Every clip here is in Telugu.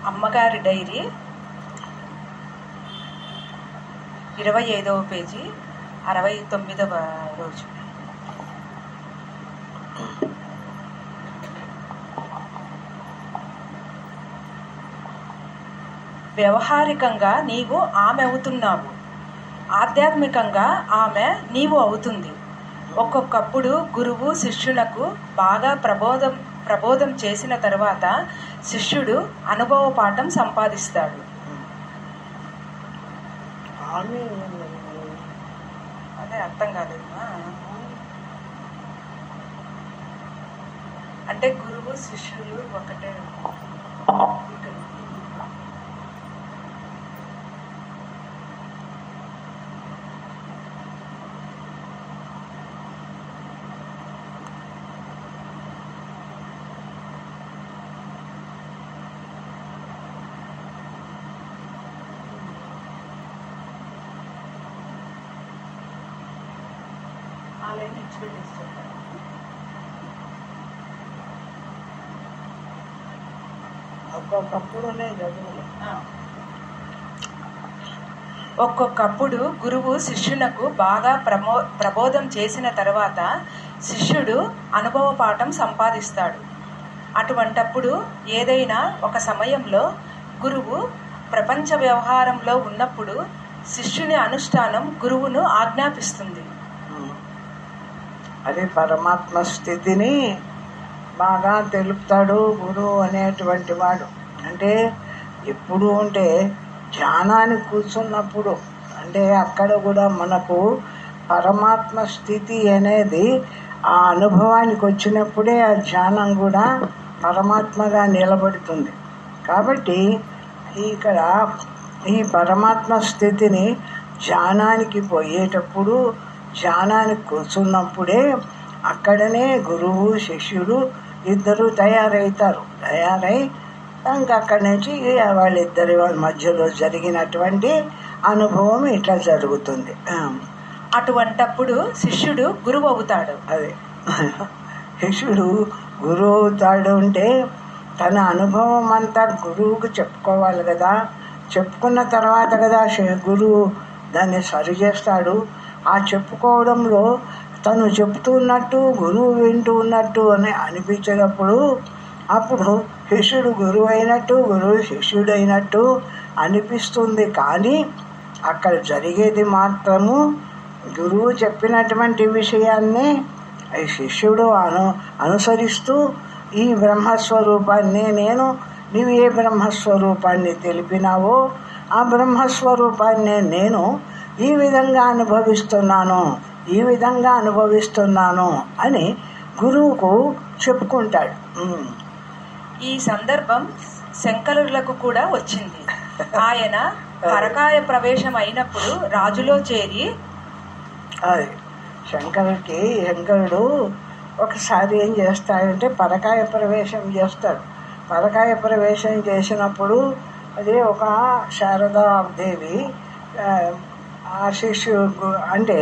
అమ్మగారి డైరీ 25వ పేజీ 69వ రోజు. వ్యవహారికంగా నీవు ఆమె అవుతున్నావు, ఆధ్యాత్మికంగా ఆమె నీవు అవుతుంది. ఒక్కొక్కప్పుడు గురువు శిష్యునకు బాగా ప్రబోధం చేసిన తరువాత శిష్యుడు అనుభవ పాఠం సంపాదిస్తాడు. అదే అర్థం కాలేదు. అంటే గురువు శిష్యులు ఒకటే. ఒక్కొక్కప్పుడు గురువు శిష్యునకు బాగా ప్రబోధం చేసిన తర్వాత శిష్యుడు అనుభవ పాఠం సంపాదిస్తాడు. అటువంటప్పుడు ఏదైనా ఒక సమయంలో గురువు ప్రపంచ వ్యవహారంలో ఉన్నప్పుడు శిష్యుని అనుష్ఠానం గురువును ఆజ్ఞాపిస్తుంది. అది పరమాత్మ స్థితిని బాగా తెలుపుతాడు గురువు అనేటువంటి వాడు. అంటే ఎప్పుడు అంటే ధ్యానానికి కూర్చున్నప్పుడు, అంటే అక్కడ కూడా మనకు పరమాత్మ స్థితి అనేది ఆ అనుభవానికి వచ్చినప్పుడే ఆ ధ్యానం కూడా పరమాత్మగా నిలబడుతుంది. కాబట్టి ఇక్కడ ఈ పరమాత్మ స్థితిని ధ్యానానికి పోయేటప్పుడు, ధ్యానానికి కూర్చున్నప్పుడే అక్కడనే గురువు శిష్యుడు ఇద్దరు తయారై ఇంకా అక్కడి నుంచి వాళ్ళిద్దరి మధ్యలో జరిగినటువంటి అనుభవం ఇట్లా జరుగుతుంది. అటువంటప్పుడు శిష్యుడు గురువు అవుతాడు. అదే శిష్యుడు గురువు అవుతాడు అంటే తన అనుభవం అంతా గురువుకు చెప్పుకోవాలి కదా. చెప్పుకున్న తర్వాత కదా గురువు దాన్ని సరి చేస్తాడు. ఆ చెప్పుకోవడంలో తను చెప్తున్నట్టు గురువు వింటూ ఉన్నట్టు అని అనిపించినప్పుడు అప్పుడు శిష్యుడు గురువు అయినట్టు, గురువు శిష్యుడు అయినట్టు అనిపిస్తుంది. కానీ అక్కడ జరిగేది మాత్రము గురువు చెప్పినటువంటి విషయాన్ని శిష్యుడు అనుసరిస్తూ ఈ బ్రహ్మస్వరూపాన్ని నీవు ఏ బ్రహ్మస్వరూపాన్ని తెలిపినావో ఆ బ్రహ్మస్వరూపాన్ని నేను ఈ విధంగా అనుభవిస్తున్నాను అని గురువుకు చెప్పుకుంటాడు. ఈ సందర్భం శంకరులకు కూడా వచ్చింది. ఆయన పరకాయ ప్రవేశం అయినప్పుడు రాజులో చేరి అది శంకరుడు ఒకసారి ఏం చేస్తాడంటే పరకాయ ప్రవేశం చేస్తాడు. పరకాయ ప్రవేశం చేసినప్పుడు అది ఒక శారదాదేవి ఆ శిష్యుడు అంటే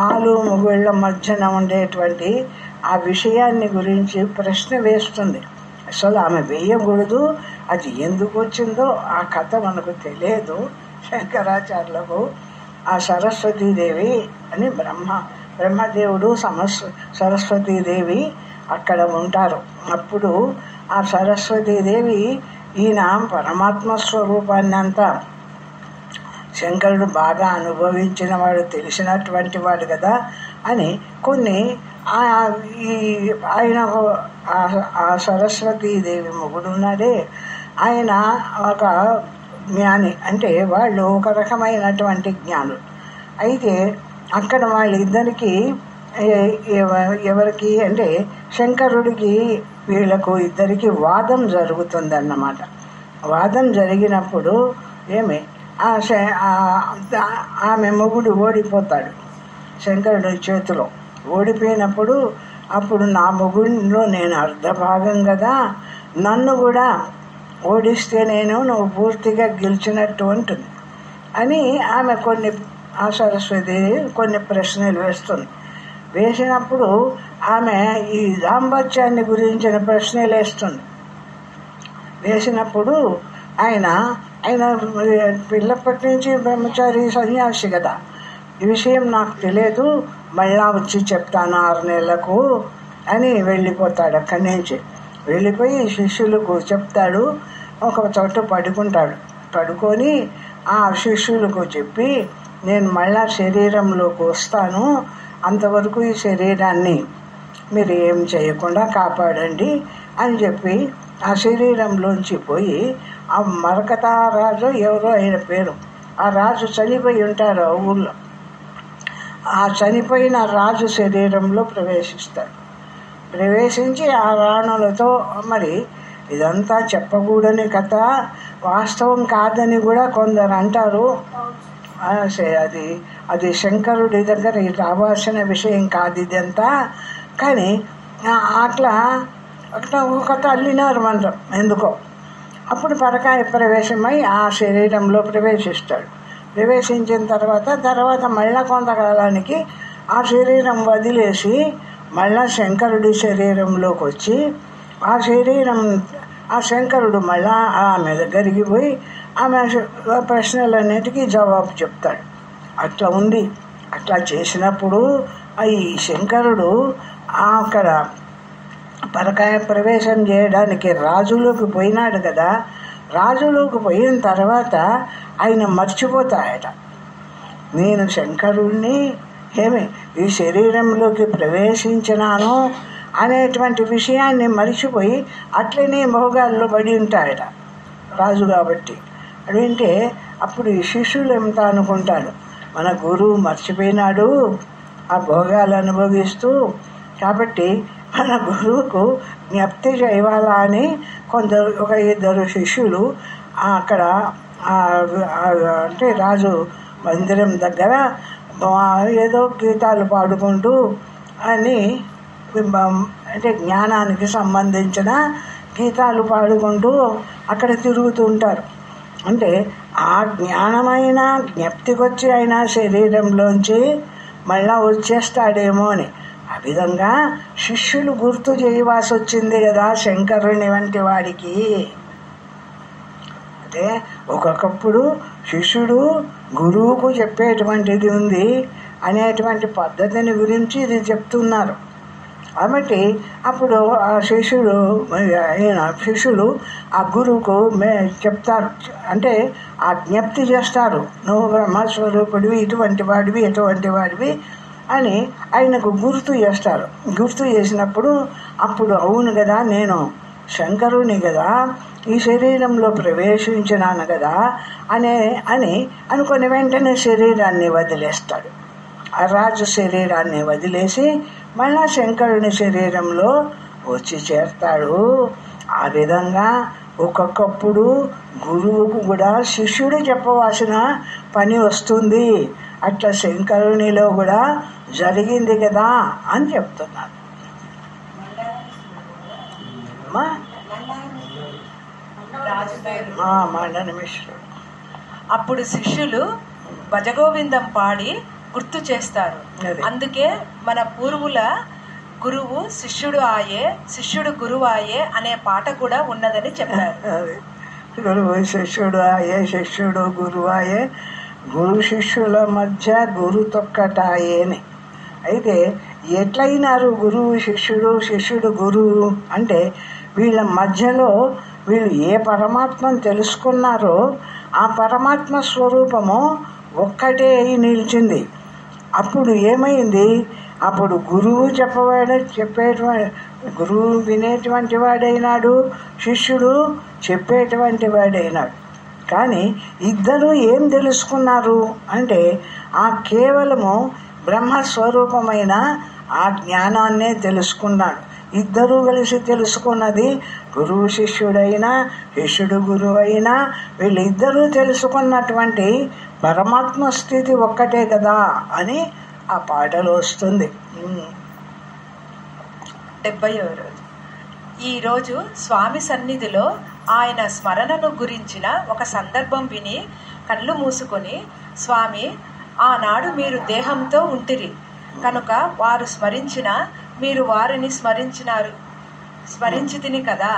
ఆలు మొగుళ్ళ మధ్యన ఉండేటువంటి ఆ విషయాన్ని గురించి ప్రశ్న వేస్తుంది. అసలు ఆమె వేయకూడదు, అది ఎందుకు వచ్చిందో ఆ కథ మనకు తెలియదు శంకరాచార్యులకు. ఆ సరస్వతీదేవి అని బ్రహ్మదేవుడు సరస్వతీదేవి అక్కడ ఉంటారు. అప్పుడు ఆ సరస్వతీదేవి ఈయన పరమాత్మ స్వరూపాన్ని అంతా శంకరుడు బాగా అనుభవించిన వాడు, తెలిసినటువంటి వాడు కదా అని కొన్ని ఆయన ఆ సరస్వతీదేవి మొగుడు ఉన్నాడే ఆయన ఒక జ్ఞాని, అంటే వాళ్ళు ఒక రకమైనటువంటి జ్ఞానులు. అయితే అక్కడ వాళ్ళిద్దరికి ఎవరికి అంటే శంకరుడికి వీళ్ళకు ఇద్దరికి వాదం జరుగుతుందన్నమాట. వాదం జరిగినప్పుడు ఆమె మొగుడు ఓడిపోతాడు శంకరుడి చేతిలో. ఓడిపోయినప్పుడు అప్పుడు నా మొగుడిలో నేను అర్ధభాగం కదా, నన్ను కూడా ఓడిస్తే నువ్వు పూర్తిగా గెలిచినట్టు ఉంటుంది అని ఆమె ఆ సరస్వతి కొన్ని ప్రశ్నలు వేస్తుంది. వేసినప్పుడు ఆమె ఈ దాంపత్యాన్ని గురించిన ప్రశ్నలు వేస్తుంది. వేసినప్పుడు ఆయన పిల్లప్పటి నుంచి బ్రహ్మచారి సన్యాసి కదా, ఈ విషయం నాకు తెలియదు, మళ్ళా వచ్చి చెప్తాను 6 నెలలకు అని వెళ్ళిపోతాడు. అక్కడి నుంచి వెళ్ళిపోయి శిష్యులకు చెప్తాడు. ఒక చోట పడుకొని ఆ శిష్యులకు చెప్పి, నేను మళ్ళా శరీరంలోకి వస్తాను, అంతవరకు ఈ శరీరాన్ని మీరు ఏం చేయకుండా కాపాడండి అని చెప్పి ఆ శరీరంలోంచి పోయి ఆ మరకతా రాజు ఎవరో ఆయన పేరు, ఆ రాజు చనిపోయి ఉంటారు ఆ ఊళ్ళో, ఆ చనిపోయిన రాజు శరీరంలో ప్రవేశించి ఆ రాణులతో, మరి ఇదంతా చెప్పకూడని కథ, వాస్తవం కాదని కూడా కొందరు అంటారు. అది శంకరుడి దగ్గర రావాల్సిన విషయం కాదు ఇదంతా, కానీ అట్లా ఒక కథ అల్లినారు మంత్రం ఎందుకో. అప్పుడు పరకాయ ప్రవేశమై ఆ శరీరంలో ప్రవేశించిన తర్వాత మళ్ళా కొంతకాలానికి ఆ శరీరం వదిలేసి మళ్ళా శంకరుడి శరీరంలోకి వచ్చి ఆ శంకరుడు మళ్ళా ఆమె దగ్గరికి పోయి ఆమె ప్రశ్నలన్నిటికీ జవాబు చెప్తాడు. అట్లా ఉంది. అట్లా చేసినప్పుడు ఈ శంకరుడు అక్కడ పరకాయ ప్రవేశం చేయడానికి రాజులోకి పోయినాడు కదా, రాజులోకి పోయిన తర్వాత ఆయన మర్చిపోతాయట, నేను శంకరుణ్ణి ఈ శరీరంలోకి ప్రవేశించినాను అనేటువంటి విషయాన్ని మరిచిపోయి అట్లనే భోగాల్లో పడి ఉంటాయట రాజు కాబట్టి. అదేంటే అప్పుడు ఈ శిష్యులు ఎంత అనుకుంటాడు, మన గురువు మర్చిపోయినాడు ఆ భోగాలు అనుభవిస్తూ, కాబట్టి మన గురువుకు జ్ఞప్తి చేయాలా అని ఒక 2 శిష్యులు అక్కడ అంటే రాజు మందిరం దగ్గర ఏదో గీతాలు పాడుకుంటూ అని, అంటే జ్ఞానానికి సంబంధించిన గీతాలు పాడుకుంటూ అక్కడ తిరుగుతూ ఉంటారు. అంటే ఆ జ్ఞానమైన జ్ఞప్తికొచ్చి అయినా శరీరంలోంచి మళ్ళా వచ్చేస్తాడేమో అని ఆ విధంగా శిష్యులు గుర్తు చేయవలసి వచ్చింది కదా శంకరుని వంటి వాడికి. అంటే ఒక్కొక్కప్పుడు శిష్యుడు గురువుకు చెప్పేటువంటిది ఉంది అనేటువంటి పద్ధతిని గురించి ఇది చెప్తున్నారు. కాబట్టి అప్పుడు ఆ శిష్యులు ఆ గురువుకు చెప్తారు, అంటే ఆ జ్ఞప్తి చేస్తారు, నువ్వు బ్రహ్మస్వరూపుడివి, ఎటువంటి వాడివి అని ఆయనకు గుర్తు చేస్తారు. గుర్తు చేసినప్పుడు అప్పుడు అవును కదా, నేను శంకరుని కదా, ఈ శరీరంలో ప్రవేశించినాను కదా అని అనుకుని వెంటనే శరీరాన్ని వదిలేస్తాడు. ఆ రాజు శరీరాన్ని వదిలేసి మళ్ళా శంకరుని శరీరంలో వచ్చి చేరతాడు. ఆ విధంగా ఒక్కొక్కప్పుడు గురువుకు కూడా శిష్యుడు చెప్పవలసిన పని వస్తుంది. అట్లా శంకరునిలో కూడా జరిగింది కదా అని చెప్తున్నారు. మండన మిశ్రుడు. అప్పుడు శిష్యులు భజగోవిందం పాడి గుర్తు చేస్తారు. అందుకే మన పూర్వుల గురువు శిష్యుడు ఆయే, శిష్యుడు గురువు ఆయే అనే పాట కూడా ఉన్నదని చెప్పారు. గురువు శిష్యుడు ఆయే, శిష్యుడు గురువు ఆయే, గురు శిష్యుల మధ్య గురు తొక్కటాయే అని. అయితే ఎట్లయినారు గురువు శిష్యుడు, శిష్యుడు గురువు అంటే వీళ్ళ మధ్యలో వీళ్ళు ఏ పరమాత్మను తెలుసుకున్నారో ఆ పరమాత్మ స్వరూపము ఒక్కటే అయి నిలిచింది. అప్పుడు ఏమైంది, అప్పుడు గురువు గురువు వినేటువంటి వాడైనాడు, శిష్యుడు చెప్పేటువంటి వాడైనాడు. కానీ ఇద్దరు ఏం తెలుసుకున్నారు అంటే ఆ కేవలము బ్రహ్మస్వరూపమైన ఆ జ్ఞానాన్నే తెలుసుకున్నాడు. ఇద్దరూ కలిసి తెలుసుకున్నది గురువు శిష్యుడైనా శిష్యుడు గురువు అయినా వీళ్ళిద్దరూ తెలుసుకున్నటువంటి పరమాత్మ స్థితి ఒక్కటే కదా అని ఆ పాటలో వస్తుంది. 70వ రోజు. ఈరోజు స్వామి సన్నిధిలో ఆయన స్మరణను గురించిన ఒక సందర్భం విని కళ్ళు మూసుకొని, స్వామి, ఆనాడు మీరు దేహంతో ఉంటిరి కనుక వారు స్మరించిన మీరు వారిని స్మరించినారు స్మరించితిని కదా,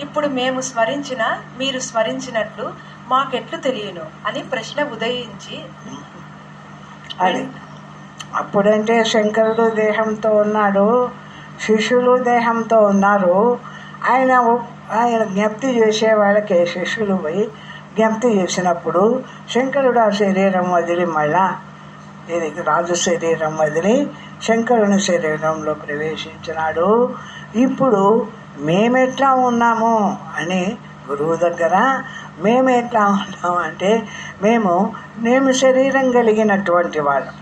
ఇప్పుడు మేము స్మరించిన మీరు స్మరించినట్లు మాకెట్లు తెలియను అని ప్రశ్న ఉదయించి, అది అప్పుడంటే శంకరుడు దేహంతో ఉన్నాడు, శిష్యులు దేహంతో ఉన్నారు. ఆయన జ్ఞప్తి చేసే వాళ్ళకి శిష్యులు పోయి జ్ఞప్తి చేసినప్పుడు శంకరుడు ఆ శరీరం వదిలి మళ్ళా దీనికి రాజు శరీరం వదిలి శంకరుని శరీరంలో ప్రవేశించినాడు. ఇప్పుడు మేమెట్లా ఉన్నాము అని గురువు దగ్గర మేము ఎట్లా ఉన్నాము అంటే మేము శరీరం కలిగినటువంటి వాళ్ళం,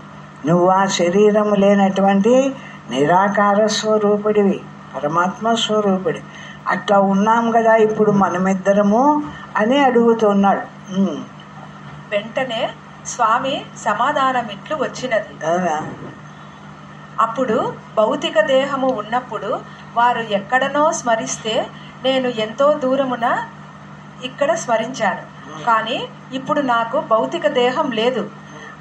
నువ్వు ఆ శరీరం లేనటువంటి నిరాకార స్వరూపుడివి, పరమాత్మ స్వరూపుడి. అట్లా ఉన్నాం కదా ఇప్పుడు మనమిద్దరము అని అడుగుతున్నాడు. వెంటనే స్వామి సమాధానం ఇట్లు వచ్చినది. అప్పుడు భౌతిక దేహము ఉన్నప్పుడు వారు ఎక్కడనో స్మరిస్తే నేను ఎంతో దూరమున ఇక్కడ స్మరించాను, కానీ ఇప్పుడు నాకు భౌతిక దేహం లేదు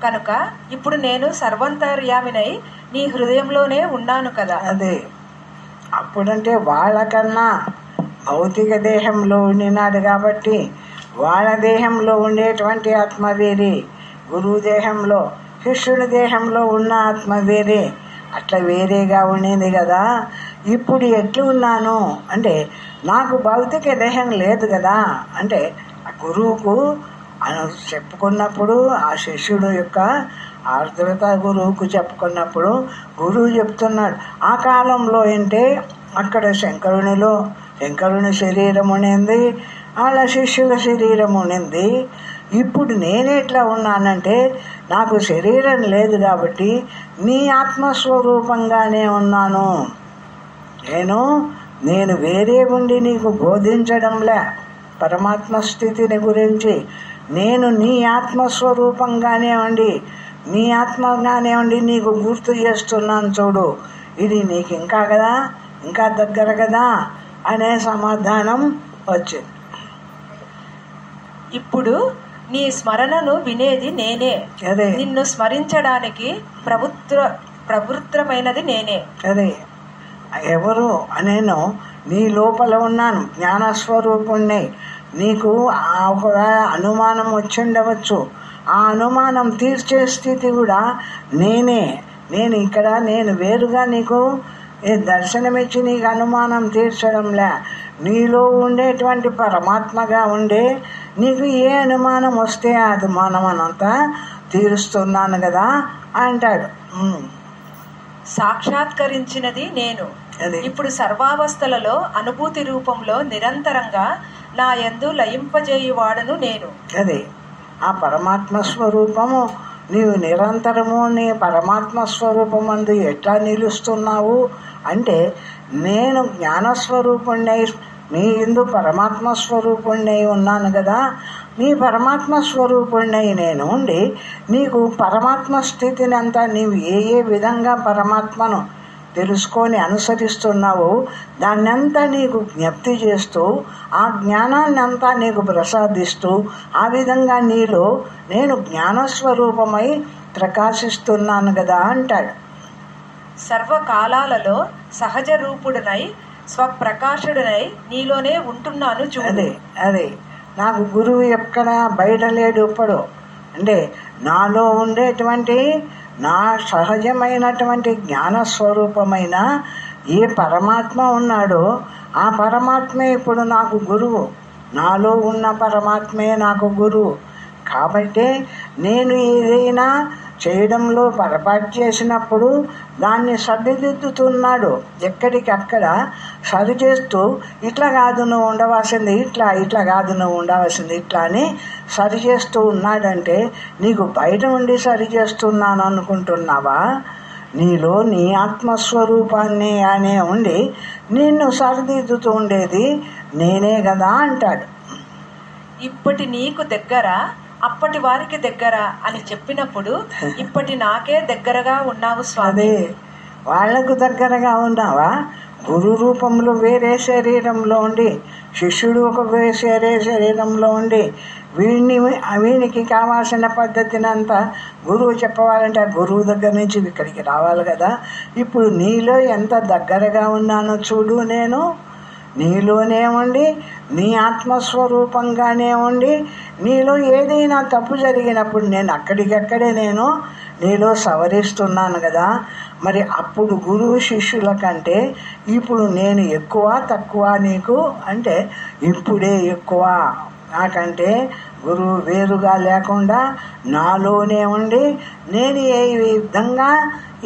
కనుక ఇప్పుడు నేను సర్వంతర్యామినై నీ హృదయంలోనే ఉన్నాను కదా. అదే అప్పుడంటే వాళ్ళకన్నా భౌతిక దేహంలో ఉండినాడు కాబట్టి వాళ్ళ దేహంలో ఉండేటువంటి ఆత్మ వేరే, గురువు దేహంలో శిష్యుడి దేహంలో ఉన్న ఆత్మ వేరే, అట్లా వేరేగా ఉండేది కదా. ఇప్పుడు ఎట్లు ఉన్నాను అంటే నాకు భౌతిక దేహం లేదు కదా అంటే ఆ గురువుకు చెప్పుకున్నప్పుడు ఆ శిష్యుడు యొక్క ఆర్ద్రత గురువుకు చెప్పుకున్నప్పుడు గురువు చెప్తున్నాడు, ఆ కాలంలో అంటే అక్కడ శంకరుని శరీరం ఉండింది, వాళ్ళ శిష్యుల శరీరం ఉండింది. ఇప్పుడు నేనెట్లా ఉన్నానంటే నాకు శరీరం లేదు కాబట్టి నీ ఆత్మస్వరూపంగానే ఉన్నాను. నేను వేరే ఉండి నీకు బోధించడంలే పరమాత్మ స్థితిని గురించి, నేను నీ ఆత్మస్వరూపంగానే ఉండి నీ ఆత్మగానే ఉండి నీకు గుర్తు చేస్తున్నాను చూడు, ఇది నీకు ఇంకా కదా, ఇంకా దగ్గర కదా అనే సమాధానం వచ్చింది. ఇప్పుడు నీ స్మరణను వినేది నేనే, నిన్ను స్మరించడానికి ప్రవృత్తమైనది నేనే. అదే ఎవరు నేను నీ లోపల ఉన్నాను, జ్ఞానస్వరూపుణ్ణి. నీకు ఒక అనుమానం వచ్చిండవచ్చు, ఆ అనుమానం తీర్చే స్థితి కూడా నేను ఇక్కడ నేను వేరుగా నీకు దర్శనమిచ్చి నీకు అనుమానం తీర్చడంలే, నీలో ఉండేటువంటి పరమాత్మగా ఉండే నీకు ఏ అనుమానం వస్తే ఆ అనుమానం అనంతా తీరుస్తున్నాను కదా అంటాడు. సాక్షాత్కరించినది నేను, ఇప్పుడు సర్వావస్థలలో అనుభూతి రూపంలో నిరంతరంగా నా యందు లయింపజేయువాడను నేను. అదే ఆ పరమాత్మ స్వరూపము నీవు నిరంతరము నీ పరమాత్మ స్వరూపమందు ఎట్లా నిలుస్తున్నావు అంటే నేను జ్ఞానస్వరూపుణ్ణి నీ యందు పరమాత్మ స్వరూపుణ్ణి ఉన్నాను కదా, నీ పరమాత్మ స్వరూపుణ్ణి నేను ఉండి నీకు పరమాత్మ స్థితిని అంతా నీవు ఏ విధంగా పరమాత్మను తెలుసుకొని అనుసరిస్తున్నావు దాన్నంతా నీకు జ్ఞప్తి చేస్తూ ఆ జ్ఞానాన్ని అంతా నీకు ప్రసాదిస్తూ ఆ విధంగా నీలో నేను జ్ఞానస్వరూపమై ప్రకాశిస్తున్నాను కదా అంటాడు. సర్వకాలాలలో సహజ రూపుడునై స్వప్రకాశుడునై నీలోనే ఉంటున్నాను చూడు. అదే నాకు గురువు ఎక్కడ బయట లేడు ఇప్పుడు అంటే నాలో ఉండేటువంటి నా సహజమైనటువంటి జ్ఞానస్వరూపమైన ఏ పరమాత్మ ఉన్నాడో ఆ పరమాత్మే ఇప్పుడు నాకు గురువు, నాలో ఉన్న పరమాత్మే నాకు గురువు. కాబట్టి నేను ఏదైనా చేయడంలో పొరపాటు చేసినప్పుడు దాన్ని సరిదిద్దుతున్నాడు, ఎక్కడికక్కడ సరిచేస్తూ ఇట్లా కాదు నువ్వు ఉండవలసింది ఇట్లా కాదు నువ్వు ఉండవలసింది ఇట్లా అని సరిచేస్తూ ఉన్నాడంటే నీకు బయట ఉండి సరిచేస్తున్నాను అనుకుంటున్నావా? నీలో నీ ఆత్మస్వరూపాన్ని అనే ఉండి నిన్ను సరిదిద్దుతూ ఉండేది నేనే కదా అంటాడు. ఇప్పటి నీకు దగ్గర అప్పటి వారికి దగ్గర అని చెప్పినప్పుడు ఇప్పటి నాకే దగ్గరగా ఉన్నావు స్వామి. వాళ్లకు దగ్గరగా ఉన్నావా? గురు రూపంలో వేరే శరీరంలో ఉండి శిష్యుడు ఒక వేరే శరీరంలో ఉండి వీనికి కావాల్సిన పద్ధతినంతా గురువు చెప్పవాలంటే ఆ గురువు దగ్గర నుంచి ఇక్కడికి రావాలి కదా. ఇప్పుడు నీలో ఎంత దగ్గరగా ఉన్నానో చూడు, నేను నీలోనే ఉండి నీ ఆత్మస్వరూపంగానే ఉండి నీలో ఏదైనా తప్పు జరిగినప్పుడు నేను అక్కడికక్కడే నేను నీలో సవరిస్తున్నాను కదా. మరి అప్పుడు గురువు శిష్యుల కంటే ఇప్పుడు నేను ఎక్కువ తక్కువ నీకు అంటే ఇప్పుడే ఎక్కువ. నాకంటే గురువు వేరుగా లేకుండా నాలోనే ఉండి నేను ఏ విధంగా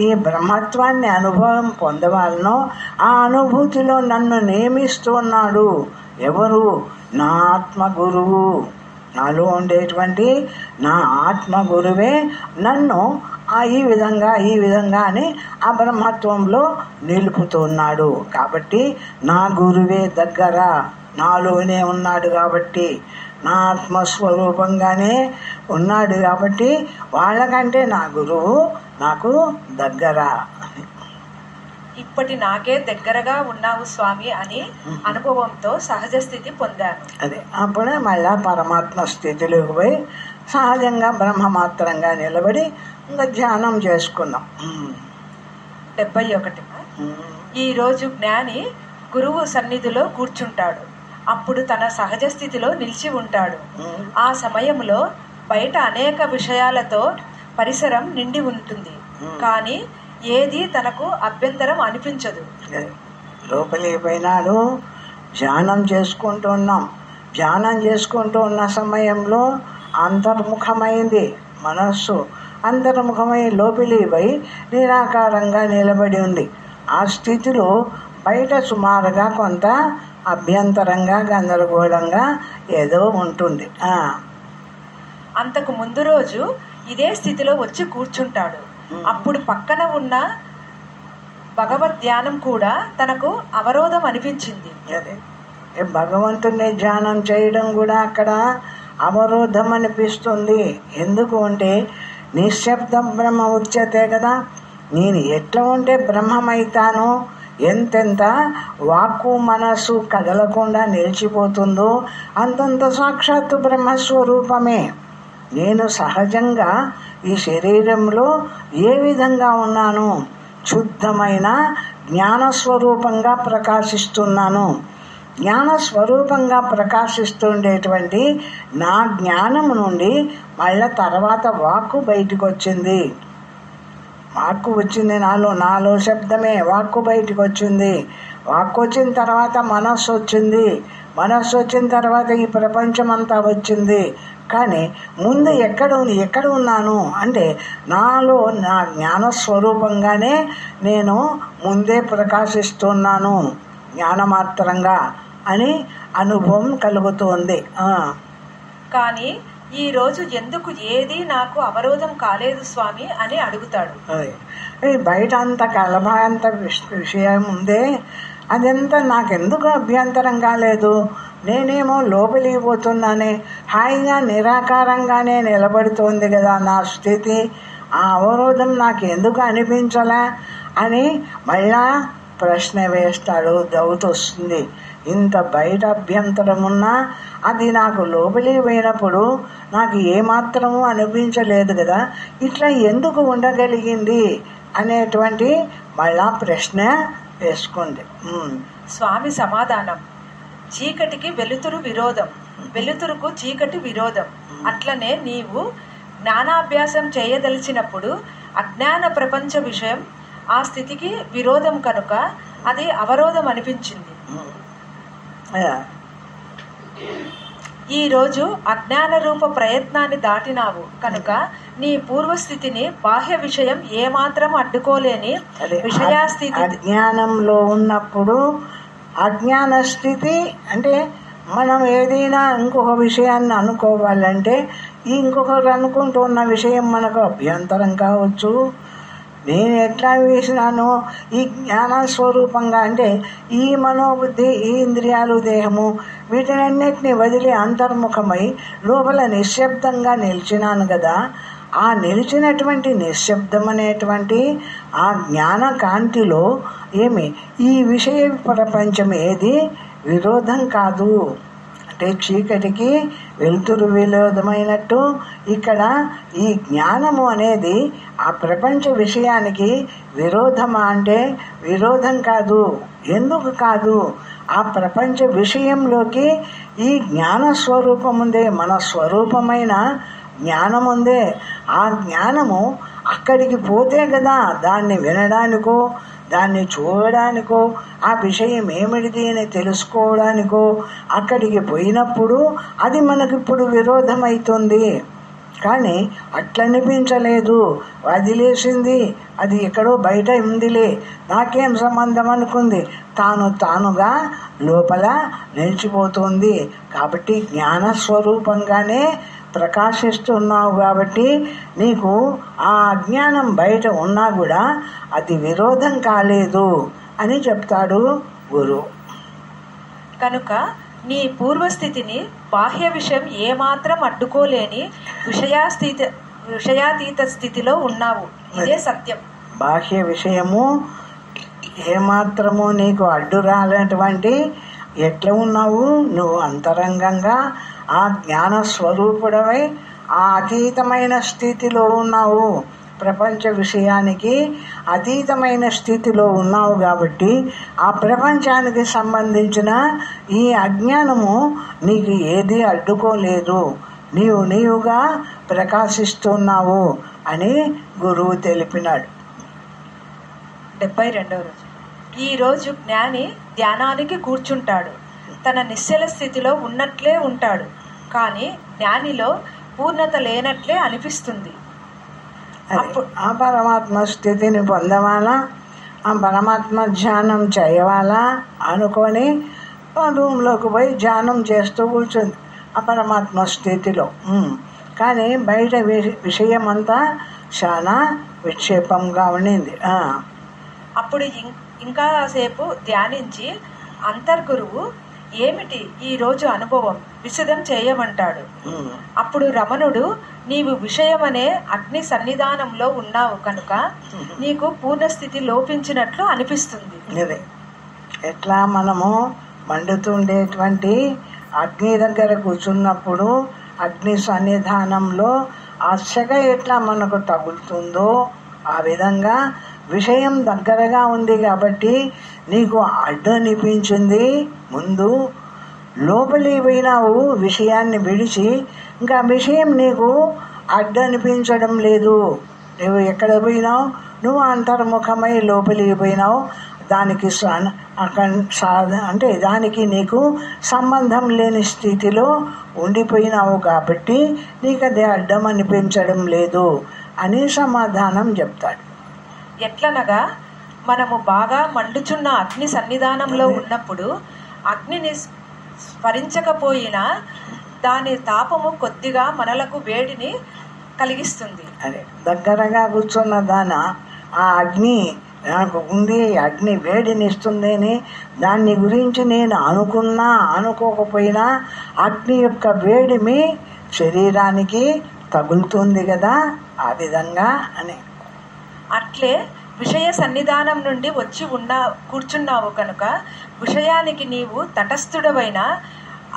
ఈ బ్రహ్మత్వాన్ని అనుభవం పొందవాలనో ఆ అనుభూతిలో నన్ను నియమిస్తున్నాడు. ఎవరు? నా ఆత్మ గురువు. నాలో ఉండేటువంటి నా ఆత్మ గురువే నన్ను ఈ విధంగా అని ఆ బ్రహ్మత్వంలో నిలుపుతున్నాడు. కాబట్టి నా గురువే దగ్గర, నాలోనే ఉన్నాడు కాబట్టి, నా ఆత్మస్వరూపంగానే ఉన్నాడు కాబట్టి వాళ్ళకంటే నా గురువు నాకు దగ్గర. ఇప్పటి నాకే దగ్గరగా ఉన్నావు స్వామి అని అనుభవంతో సహజ స్థితి పొందాను. అదే అప్పుడే మళ్ళా పరమాత్మ స్థితిలోకి పోయి సహజంగా బ్రహ్మమాత్రంగా నిలబడి ఇంకా ధ్యానం చేసుకున్నాం. 71. ఈరోజు జ్ఞాని గురువు సన్నిధిలో కూర్చుంటాడు. అప్పుడు తన సహజ స్థితిలో నిలిచి ఉంటాడు. ఆ సమయంలో బయట అనేక విషయాలతో పరిసరం నిండి ఉంటుంది, కానీ ఏది తనకు అభ్యంతరం అనిపించదు. లోపలికి పోయినాడు, ధ్యానం చేసుకుంటూ ఉన్నాం. ధ్యానం చేసుకుంటూ ఉన్న సమయంలో అంతర్ముఖమైంది మనస్సు. అంతర్ముఖమై లోపలికి పోయి నిరాకారంగా నిలబడి ఉంది. ఆ స్థితిలో బయట సుమారుగా కొంత అభ్యంతరంగా గందరగోళంగా ఏదో ఉంటుంది. అంతకు ముందు రోజు ఇదే స్థితిలో వచ్చి కూర్చుంటాడు. అప్పుడు పక్కన ఉన్న భగవద్ ధ్యానం కూడా తనకు అవరోధం అనిపించింది. అదే భగవంతుని ధ్యానం చేయడం కూడా అక్కడ అవరోధం అనిపిస్తుంది. ఎందుకు అంటే నిశ్శబ్ద బ్రహ్మ ఉచ్యతే కదా. నేను ఎట్లా ఉంటే బ్రహ్మమైతానో, ఎంతెంత వాక్కు మనస్సు కదలకుండా నిలిచిపోతుందో అంతంత సాక్షాత్తు బ్రహ్మస్వరూపమే. నేను సహజంగా ఈ శరీరంలో ఏ విధంగా ఉన్నాను? శుద్ధమైన జ్ఞానస్వరూపంగా ప్రకాశిస్తున్నాను. జ్ఞానస్వరూపంగా ప్రకాశిస్తుండేటువంటి నా జ్ఞానము నుండి మళ్ళీ తర్వాత వాక్కు బయటికి వచ్చింది. వాక్కు వచ్చింది, నాలో శబ్దమే వాక్కు బయటికి వచ్చింది. వాక్కు వచ్చిన తర్వాత మనస్సు వచ్చింది. మనస్సు వచ్చిన తర్వాత ఈ ప్రపంచం అంతా వచ్చింది. కానీ ముందు ఎక్కడ ఉన్నాను అంటే నాలో నా జ్ఞానస్వరూపంగానే నేను ముందే ప్రకాశిస్తున్నాను జ్ఞానమాత్రంగా అని అనుభవం కలుగుతుంది. కానీ ఈ రోజు ఎందుకు ఏది నాకు అవరోధం కాలేదు స్వామి అని అడుగుతాడు. బయట అంత కలభాంత విషయం ఉందే, అదంతా నాకెందుకు అభ్యంతరం కాలేదు? నేనేమో లోపలికి పోతున్నానే, హాయిగా నిరాకారంగానే నిలబడుతోంది కదా నా స్థితి. ఆ అవరోధం నాకు ఎందుకు అనిపించలే అని మళ్ళా ప్రశ్న వేస్తాడు. డౌట్ వస్తుంది. ఇంత బయట అభ్యంతరం ఉన్నా అది నాకు లోపలికి పోయినప్పుడు నాకు ఏమాత్రము అనిపించలేదు కదా, ఇట్లా ఎందుకు ఉండగలిగింది అనేటువంటి మళ్ళా ప్రశ్న వేసుకుంది. స్వామి సమాధానం: చీకటికి వెలుతురు విరోధం, వెలుతురుకు చీకటి విరోధం. అట్లనే నీవు జ్ఞానాభ్యాసం చేయదలిచినప్పుడు అజ్ఞాన ప్రపంచ విషయం ఆ స్థితికి విరోధం కనుక అది అవరోధం అనిపించింది. ఈరోజు అజ్ఞాన రూప ప్రయత్నాన్ని దాటినావు కనుక నీ పూర్వస్థితిని బాహ్య విషయం ఏమాత్రం అడ్డుకోలేని విషయాస్థితి. అజ్ఞానంలో ఉన్నప్పుడు అజ్ఞాన స్థితి అంటే మనం ఏదైనా ఇంకొక విషయాన్ని అనుకోవాలంటే ఇంకొకరు అనుకుంటున్న విషయం మనకు అభ్యంతరం కావచ్చు. నేను ఎట్లా వేసినాను ఈ జ్ఞాన స్వరూపంగా అంటే ఈ మనోబుద్ధి, ఈ ఇంద్రియాలు, దేహము వీటినన్నిటిని వదిలి అంతర్ముఖమై లోపల నిశ్శబ్దంగా నిలిచినాను కదా. ఆ నిలిచినటువంటి నిశ్శబ్దం అనేటువంటి ఆ జ్ఞాన కాంతిలో ఈ విషయ ప్రపంచం ఏది విరోధం కాదు. అంటే చీకటికి వెలుతురు విరోధమైనట్టు ఇక్కడ ఈ జ్ఞానము అనేది ఆ ప్రపంచ విషయానికి విరోధమా అంటే విరోధం కాదు. ఎందుకు కాదు ఆ ప్రపంచ విషయంలోకి ఈ జ్ఞాన స్వరూపం ఉందే, మన స్వరూపమైన జ్ఞానం ఉందే, ఆ జ్ఞానము అక్కడికి పోతే కదా దాన్ని వినడానికో దాన్ని చూడడానికో ఆ విషయం ఏమిటిది అని తెలుసుకోవడానికో అక్కడికి పోయినప్పుడు అది మనకిప్పుడు విరోధమవుతుంది. కానీ అట్లనిపించలేదు, వదిలేసింది, అది ఎక్కడో బయట ఉందిలే, నాకేం సంబంధం అనుకుంది, తానుగా లోపల నిలిచిపోతుంది. కాబట్టి జ్ఞానస్వరూపంగానే ప్రకాశిస్తున్నావు కాబట్టి నీకు ఆ అజ్ఞానం బయట ఉన్నా కూడా అది విరోధం కాలేదు అని చెప్తాడు గురువు. కనుక నీ పూర్వస్థితిని బాహ్య విషయం ఏమాత్రం అడ్డుకోలేని విషయాతీత స్థితిలో ఉన్నావు. ఇదే సత్యం. బాహ్య విషయము ఏమాత్రము నీకు అడ్డు రాలేటువంటి ఎట్లా ఉన్నావు, నువ్వు అంతరంగంగా ఆ జ్ఞాన స్వరూపుడవై ఆ అతీతమైన స్థితిలో ఉన్నావు. ప్రపంచ విషయానికి అతీతమైన స్థితిలో ఉన్నావు కాబట్టి ఆ ప్రపంచానికి సంబంధించిన ఈ అజ్ఞానము నీకు ఏది అడ్డుకోలేదు, నీవుగా ప్రకాశిస్తున్నావు అని గురువు తెలిపినాడు. 72వ రోజు. ఈరోజు జ్ఞాని ధ్యానానికి కూర్చుంటాడు, తన నిశ్చల స్థితిలో ఉన్నట్లే ఉంటాడు, కానీ జ్ఞానిలో పూర్ణత లేనట్లే అనిపిస్తుంది. ఆ పరమాత్మ స్థితిని పొందవాలా, ఆ పరమాత్మ ధ్యానం చేయవాలా అనుకొని రూమ్లోకి పోయి ధ్యానం చేస్తూ కూర్చుంది ఆ పరమాత్మ స్థితిలో. కానీ బయట విషయం అంతా చాలా విక్షేపంగా ఉండింది. అప్పుడు ఇంకాసేపు ధ్యానించి అంతర్గురువు ఏమిటి ఈరోజు అనుభవం విశదం చేయమంటాడు. అప్పుడు రమణుడు, నీవు విషయమనే అగ్ని సన్నిధానంలో ఉన్నావు కనుక నీకు పూర్ణస్థితి లోపించినట్లు అనిపిస్తుంది. ఇదే ఎట్లా మనము మండుతుండేటువంటి అగ్ని దగ్గర కూర్చున్నప్పుడు అగ్ని సన్నిధానంలో ఆ సెగ ఎట్లా మనకు తగులుతుందో ఆ విధంగా విషయం దగ్గరగా ఉంది కాబట్టి నీకు అడ్డు అనిపించింది. ముందు లోపలి పోయినావు విషయాన్ని విడిచి, ఇంకా విషయం నీకు అడ్డు అనిపించడం లేదు. నువ్వు ఎక్కడ పోయినావు, నువ్వు అంతర్ముఖమై లోపలికి పోయినావు, దానికి అంటే దానికి నీకు సంబంధం లేని స్థితిలో ఉండిపోయినావు కాబట్టి నీకు అది అడ్డం అనిపించడం లేదు అని సమాధానం చెప్తాడు. ఎట్లనగా మనము బాగా మండుచున్న అగ్ని సన్నిధానంలో ఉన్నప్పుడు అగ్నిని స్మరించకపోయినా దాని తాపము కొద్దిగా మనలకు వేడిని కలిగిస్తుంది. అదే దగ్గరగా కూర్చున్న ఆ అగ్ని నాకు ఉంది, అగ్ని వేడిని ఇస్తుందని దాన్ని గురించి నేను అనుకున్నా అనుకోకపోయినా అగ్ని యొక్క వేడిమి శరీరానికి తగులుతుంది కదా, ఆ విధంగా అని. అట్లే విషయ సన్నిధానం నుండి వచ్చి కూర్చున్నావు కనుక విషయానికి నీవు తటస్థుడవైన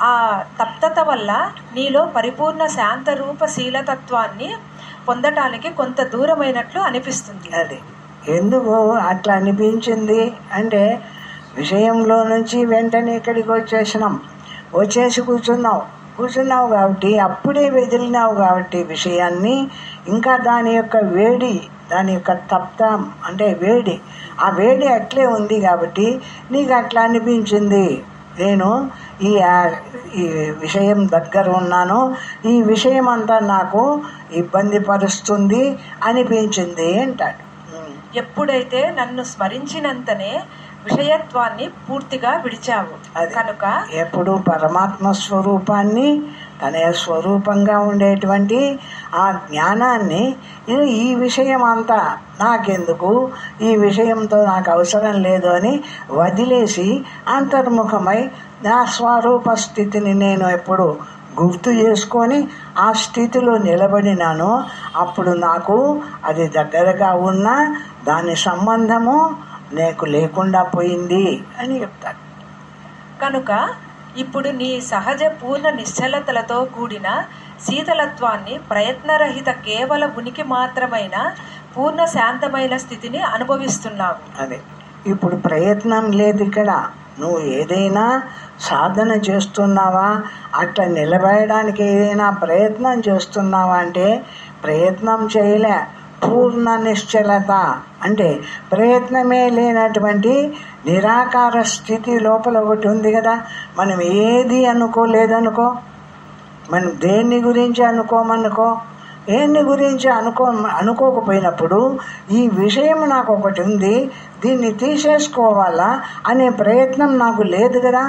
ఆ తప్తత వల్ల నీలో పరిపూర్ణ శాంతరూప శీలతత్వాన్ని పొందటానికి కొంత దూరమైనట్లు అనిపిస్తుంది. అది ఎందుకు అట్లా అనిపించింది అంటే విషయంలో నుంచి వెంటనే ఇక్కడికి వచ్చేసి కూర్చున్నావు కాబట్టి అప్పుడే వదిలినావు కాబట్టి విషయాన్ని, ఇంకా దాని యొక్క వేడి, దాని యొక్క తప్తం అంటే వేడి, ఆ వేడి అట్లే ఉంది కాబట్టి నీకు అట్లా అనిపించింది. నేను ఈ విషయం దగ్గర ఉన్నాను, ఈ విషయం అంతా నాకు ఇబ్బంది పరుస్తుంది అనిపించింది అంటాడు. ఎప్పుడైతే నన్ను స్మరించినంతనే విషయత్వాన్ని పూర్తిగా విడిచావు కనుక ఎప్పుడు పరమాత్మ స్వరూపాన్ని, తన స్వరూపంగా ఉండేటువంటి ఆ జ్ఞానాన్ని ఈ విషయం అంతా నాకెందుకు, ఈ విషయంతో నాకు అవసరం లేదు అని వదిలేసి అంతర్ముఖమై నా స్వరూప స్థితిని నేను ఎప్పుడు గుర్తు చేసుకొని ఆ స్థితిలో నిలబడినాను. అప్పుడు నాకు అది దగ్గరగా ఉన్న దాని సంబంధము నీకు లేకుండా పోయింది అని చెప్తాడు. కనుక ఇప్పుడు నీ సహజ పూర్ణ నిశ్చలతలతో కూడిన శీతలత్వాన్ని, ప్రయత్నరహిత కేవల ఉనికి మాత్రమైన పూర్ణ శాంతమైన స్థితిని అనుభవిస్తున్నావు. అదే ఇప్పుడు ప్రయత్నం లేదు, ఇక్కడ నువ్వు ఏదైనా సాధన చేస్తున్నావా, అట్లా నిలబడడానికి ఏదైనా ప్రయత్నం చేస్తున్నావా అంటే ప్రయత్నం చేయలే. పూర్ణ నిశ్చలత అంటే ప్రయత్నమే లేనటువంటి నిరాకార స్థితి లోపల ఒకటి ఉంది కదా. మనం ఏది అనుకోలేదనుకో, మనం దేన్ని గురించి అనుకోమనుకో, దేన్ని గురించి అనుకోకపోయినప్పుడు ఈ విషయం నాకు ఒకటి ఉంది, దీన్ని తీసేసుకోవాలా అనే ప్రయత్నం నాకు లేదు కదా.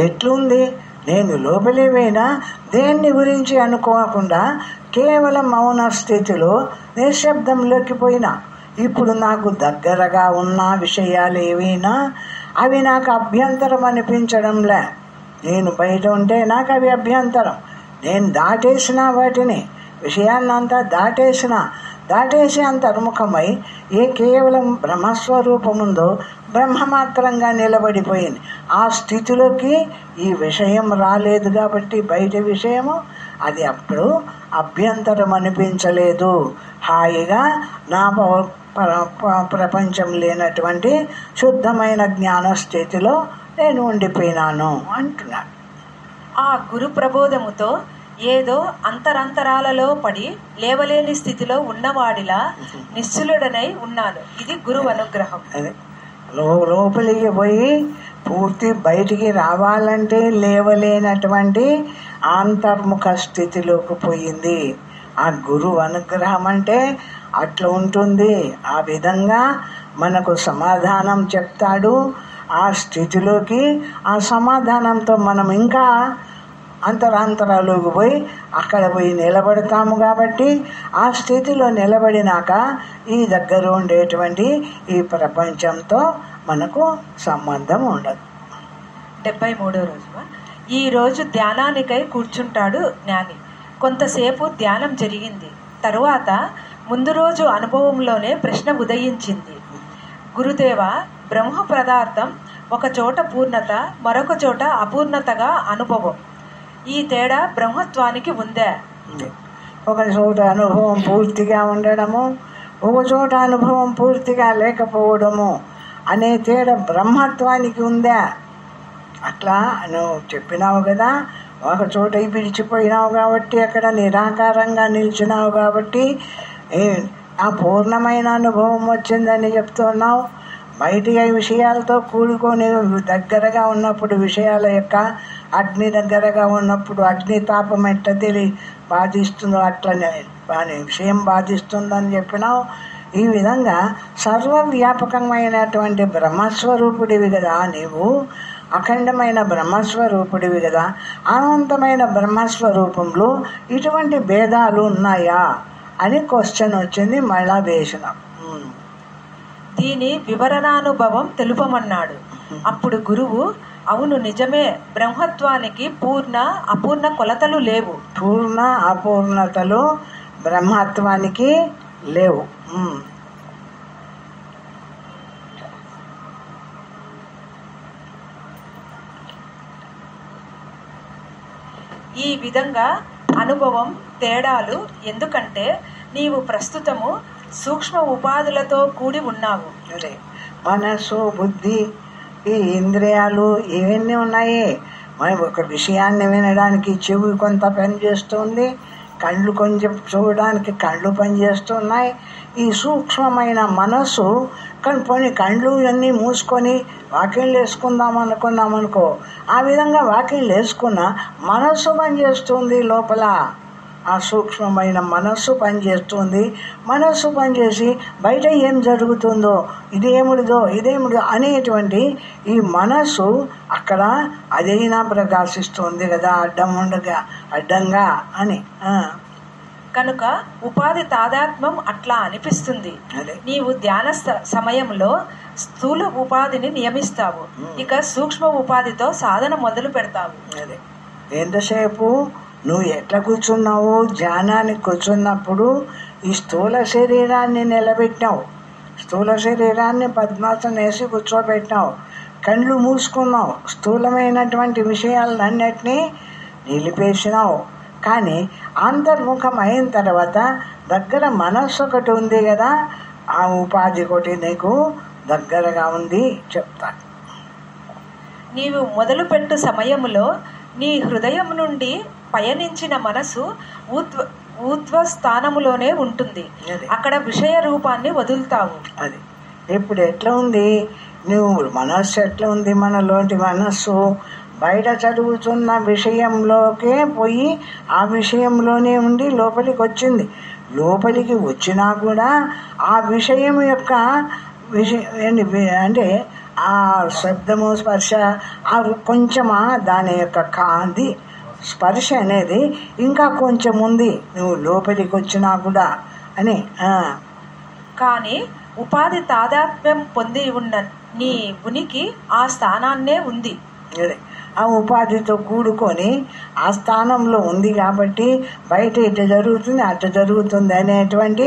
ఎట్లుంది? నేను లోపలే పోయినా దేన్ని గురించి అనుకోకుండా కేవలం మౌన స్థితిలో నిశ్శబ్దంలోకి పోయినా. ఇప్పుడు నాకు దగ్గరగా ఉన్న విషయాలు ఏవైనా అవి నాకు అభ్యంతరం అనిపించడంలే. నేను బయట ఉంటే నాకు అవి అభ్యంతరం. నేను దాటేసిన వాటిని, విషయాన్నంతా దాటేసి అంతర్ముఖమై ఏ కేవలం బ్రహ్మస్వరూపముందో బ్రహ్మమాత్రంగా నిలబడిపోయింది. ఆ స్థితిలోకి ఈ విషయం రాలేదు కాబట్టి బయట విషయము అది అప్పుడు అభ్యంతరం అనిపించలేదు. హాయిగా నా ప్రపంచం లేనటువంటి శుద్ధమైన జ్ఞాన స్థితిలో నేను ఉండిపోయినాను అంటున్నాను. ఆ గురు ప్రబోధముతో ఏదో అంతరంతరాలలో పడి లేవలేని స్థితిలో ఉన్నవాడిలా నిశ్చలుడనై ఉన్నాను. ఇది గురువు అనుగ్రహం. అదే లోపలికి పోయి పూర్తి బయటికి రావాలంటే లేవలేనటువంటి అంతర్ముఖ స్థితిలోకి పోయింది. ఆ గురువు అనుగ్రహం అంటే అట్లా ఉంటుంది. ఆ విధంగా మనకు సమాధానం చెప్తాడు. ఆ స్థితిలోకి ఆ సమాధానంతో మనం ఇంకా అంతరాంతరాలోకి పోయి అక్కడ పోయి నిలబడతాము. కాబట్టి ఆ స్థితిలో నిలబడినాక ఈ దగ్గర ఉండేటువంటి ఈ ప్రపంచంతో మనకు సంబంధం ఉండదు. 73వ రోజు. ఈరోజు ధ్యానానికై కూర్చుంటాడు జ్ఞాని. కొంతసేపు ధ్యానం జరిగింది. తరువాత ముందు రోజు అనుభవంలోనే ప్రశ్న ఉదయించింది. గురుదేవ, బ్రహ్మ పదార్థం ఒక చోట పూర్ణత, మరొక చోట అపూర్ణతగా అనుభవం. ఈ తేడా బ్రహ్మత్వానికి ఉందా? ఒక చోట అనుభవం పూర్తిగా ఉండడము, ఒక చోట అనుభవం పూర్తిగా లేకపోవడము అనే తేడా బ్రహ్మత్వానికి ఉందా? అట్లా నువ్వు చెప్పినావు కదా. ఒక చోట విడిచిపోయినావు కాబట్టి అక్కడ నిరాకారంగా నిలిచినావు కాబట్టి ఆ పూర్ణమైన అనుభవం వచ్చిందని చెప్తున్నావు. బయటి విషయాలతో కూడుకొని దగ్గరగా ఉన్నప్పుడు విషయాల యొక్క అగ్ని దగ్గరగా ఉన్నప్పుడు అగ్ని తాపం ఎట్లా బాధిస్తుందో అట్లనే విషయం బాధిస్తుందని చెప్పినావు. ఈ విధంగా సర్వవ్యాపకమైనటువంటి బ్రహ్మస్వరూపుడివి కదా నీవు. అఖండమైన బ్రహ్మస్వరూపుడివి కదా. అనంతమైన బ్రహ్మస్వరూపంలో ఇటువంటి భేదాలు ఉన్నాయా అని క్వశ్చన్ వచ్చింది. మళ్ళా వేసినాం. దీని వివరణానుభవం తెలుపమన్నాడు. అప్పుడు గురువు, అవును నిజమే, బ్రహ్మత్వానికి పూర్ణ అపూర్ణ కొలతలు లేవు. పూర్ణ అపూర్ణతలు బ్రహ్మత్వానికి లేవు. ఈ విధంగా అనుభవం తేడాలు ఎందుకంటే నీవు ప్రస్తుతము సూక్ష్మ ఉపాధులతో కూడి ఉన్నావు. అదే మనసు, బుద్ధి, ఈ ఇంద్రియాలు ఇవన్నీ ఉన్నాయి. మనం ఒక విషయాన్ని వినడానికి చెవి కొంత పని చేస్తుంది, కళ్ళు కొంచెం చూడడానికి కళ్ళు పనిచేస్తున్నాయి. ఈ సూక్ష్మమైన మనస్సు పోనీ కళ్ళు అన్నీ మూసుకొని వాకిళ్ళు వేసుకుందాం అనుకున్నామనుకో, ఆ విధంగా వాకిళ్ళు వేసుకున్న మనస్సు పనిచేస్తుంది లోపల. ఆ సూక్ష్మమైన మనస్సు పనిచేస్తుంది. మనస్సు పనిచేసి బయట ఏం జరుగుతుందో, ఇదేముడిదో అనేటువంటి ఈ మనస్సు అక్కడ అదైనా ప్రకాశిస్తుంది కదా, అడ్డంగా అని. కనుక ఉపాధి తాదాత్మ్యం అట్లా అనిపిస్తుంది. నీవు ధ్యాన సమయంలో స్థూల ఉపాధిని నియమిస్తావు, ఇక సూక్ష్మ ఉపాధితో సాధన మొదలు పెడతావు. అదే ఎంతసేపు నువ్వు ఎట్లా కూర్చున్నావు, ధ్యానానికి కూర్చున్నప్పుడు ఈ స్థూల శరీరాన్ని నిలబెట్టినావు, స్థూల శరీరాన్ని పద్మాసనం వేసి కూర్చోబెట్టినావు, కళ్ళు మూసుకున్నావు, స్థూలమైనటువంటి విషయాలన్నిటినీ నిలిపేసినావు. కానీ అంతర్ముఖం అయిన తర్వాత దగ్గర మనస్సు ఒకటి ఉంది కదా, ఆ ఉపాధి ఒకటి నీకు దగ్గరగా ఉంది చెప్తాను. నీవు మొదలుపెట్టు సమయములో నీ హృదయం నుండి పయనించిన మనసు ఊర్ధ్వ స్థానములోనే ఉంటుంది. అక్కడ విషయ రూపాన్ని వదులుతావు. అది ఇప్పుడు ఎట్లా ఉంది, నువ్వు మనస్సు ఎట్లా ఉంది, మనలోని మనస్సు బయట చదువుతున్న విషయంలోకే పోయి ఆ విషయంలోనే ఉండి లోపలికి వచ్చింది. లోపలికి వచ్చినా కూడా ఆ విషయం యొక్క అంటే ఆ శబ్దము స్పర్శ కొంచెమా దాని యొక్క కాంతి స్పర్శ అనేది ఇంకా కొంచెం ఉంది నువ్వు లోపలికి వచ్చినా కూడా అని. కానీ ఉపాధి తాదాత్మ్యం పొంది ఉన్న నీ ఉనికి ఆ స్థానాన్నే ఉంది. ఆ ఉపాధితో కూడుకొని ఆ స్థానంలో ఉంది కాబట్టి బయట ఇటు జరుగుతుంది అటు జరుగుతుంది అనేటువంటి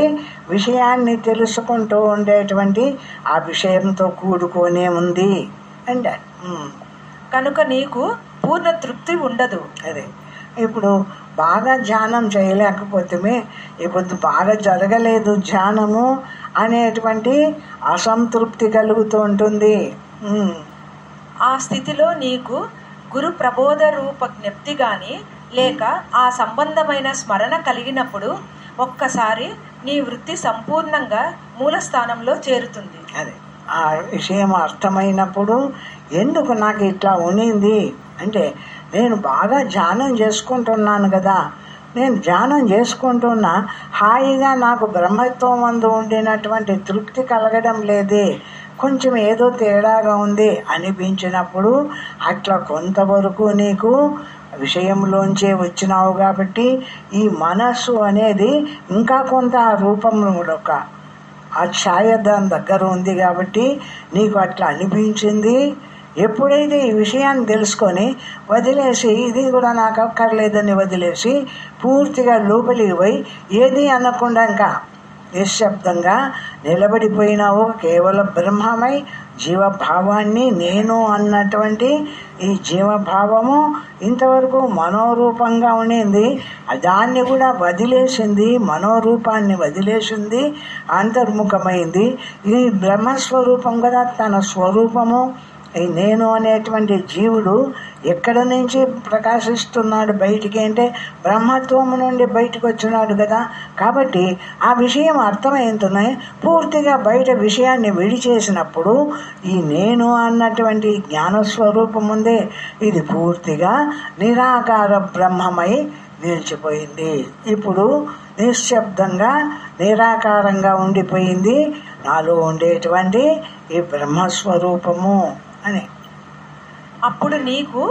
విషయాన్ని తెలుసుకుంటూ ఉండేటువంటి ఆ విషయంతో కూడుకొనే ఉంది అంటే కనుక నీకు పూర్ణ తృప్తి ఉండదు. అదే ఇప్పుడు బాగా ధ్యానం చేయలేకపోతే ఇప్పుడు బాగా జరగలేదు ధ్యానము అనేటువంటి అసంతృప్తి కలుగుతూ ఉంటుంది. ఆ స్థితిలో నీకు గురు ప్రబోధ రూప జ్ఞప్తి గాని లేక ఆ సంబంధమైన స్మరణ కలిగినప్పుడు ఒక్కసారి నీ వృత్తి సంపూర్ణంగా మూలస్థానంలో చేరుతుంది. అదే ఆ విషయం అర్థమైనప్పుడు ఎందుకు నాకు ఇట్లా ఉనింది అంటే నేను బాగా ధ్యానం చేసుకుంటున్నాను కదా, నేను ధ్యానం చేసుకుంటున్నా హాయిగా నాకు బ్రహ్మత్వం అందు ఉండినటువంటి తృప్తి కలగడం లేదే, కొంచెం ఏదో తేడాగా ఉంది అనిపించినప్పుడు అట్లా కొంతవరకు నీకు విషయంలోంచే వచ్చినావు కాబట్టి ఈ మనస్సు అనేది ఇంకా కొంత రూపంలో ఒక ఆ ఛాయ దాని దగ్గర ఉంది కాబట్టి నీకు అట్లా అనిపించింది. ఎప్పుడైతే ఈ విషయాన్ని తెలుసుకొని వదిలేసి ఇది కూడా నాకు అక్కర్లేదని వదిలేసి పూర్తిగా లోపలికి పోయి ఏది అనకుండా ఇంకా నిశ్శబ్దంగా నిలబడిపోయినావు, కేవలం బ్రహ్మమై జీవభావాన్ని నేను అన్నటువంటి ఈ జీవభావము ఇంతవరకు మనోరూపంగా ఉండింది, దాన్ని కూడా వదిలేసింది, మనోరూపాన్ని వదిలేసింది, అంతర్ముఖమైంది. ఈ బ్రహ్మస్వరూపం కదా తన స్వరూపము. ఈ నేను అనేటువంటి జీవుడు ఎక్కడ నుంచి ప్రకాశిస్తున్నాడు బయటికి అంటే బ్రహ్మత్వము నుండి బయటకు వచ్చినాడు కదా. కాబట్టి ఆ విషయం అర్థమవుతున్నాయి. పూర్తిగా బయట విషయాన్ని విడిచేసినప్పుడు ఈ నేను అన్నటువంటి జ్ఞానస్వరూపం ఉందే ఇది పూర్తిగా నిరాకార బ్రహ్మమై నిలిచిపోయింది. ఇప్పుడు నిశ్శబ్దంగా నిరాకారంగా ఉండిపోయింది నాలో ఉండేటువంటి ఈ బ్రహ్మస్వరూపము అని. అప్పుడు నీకు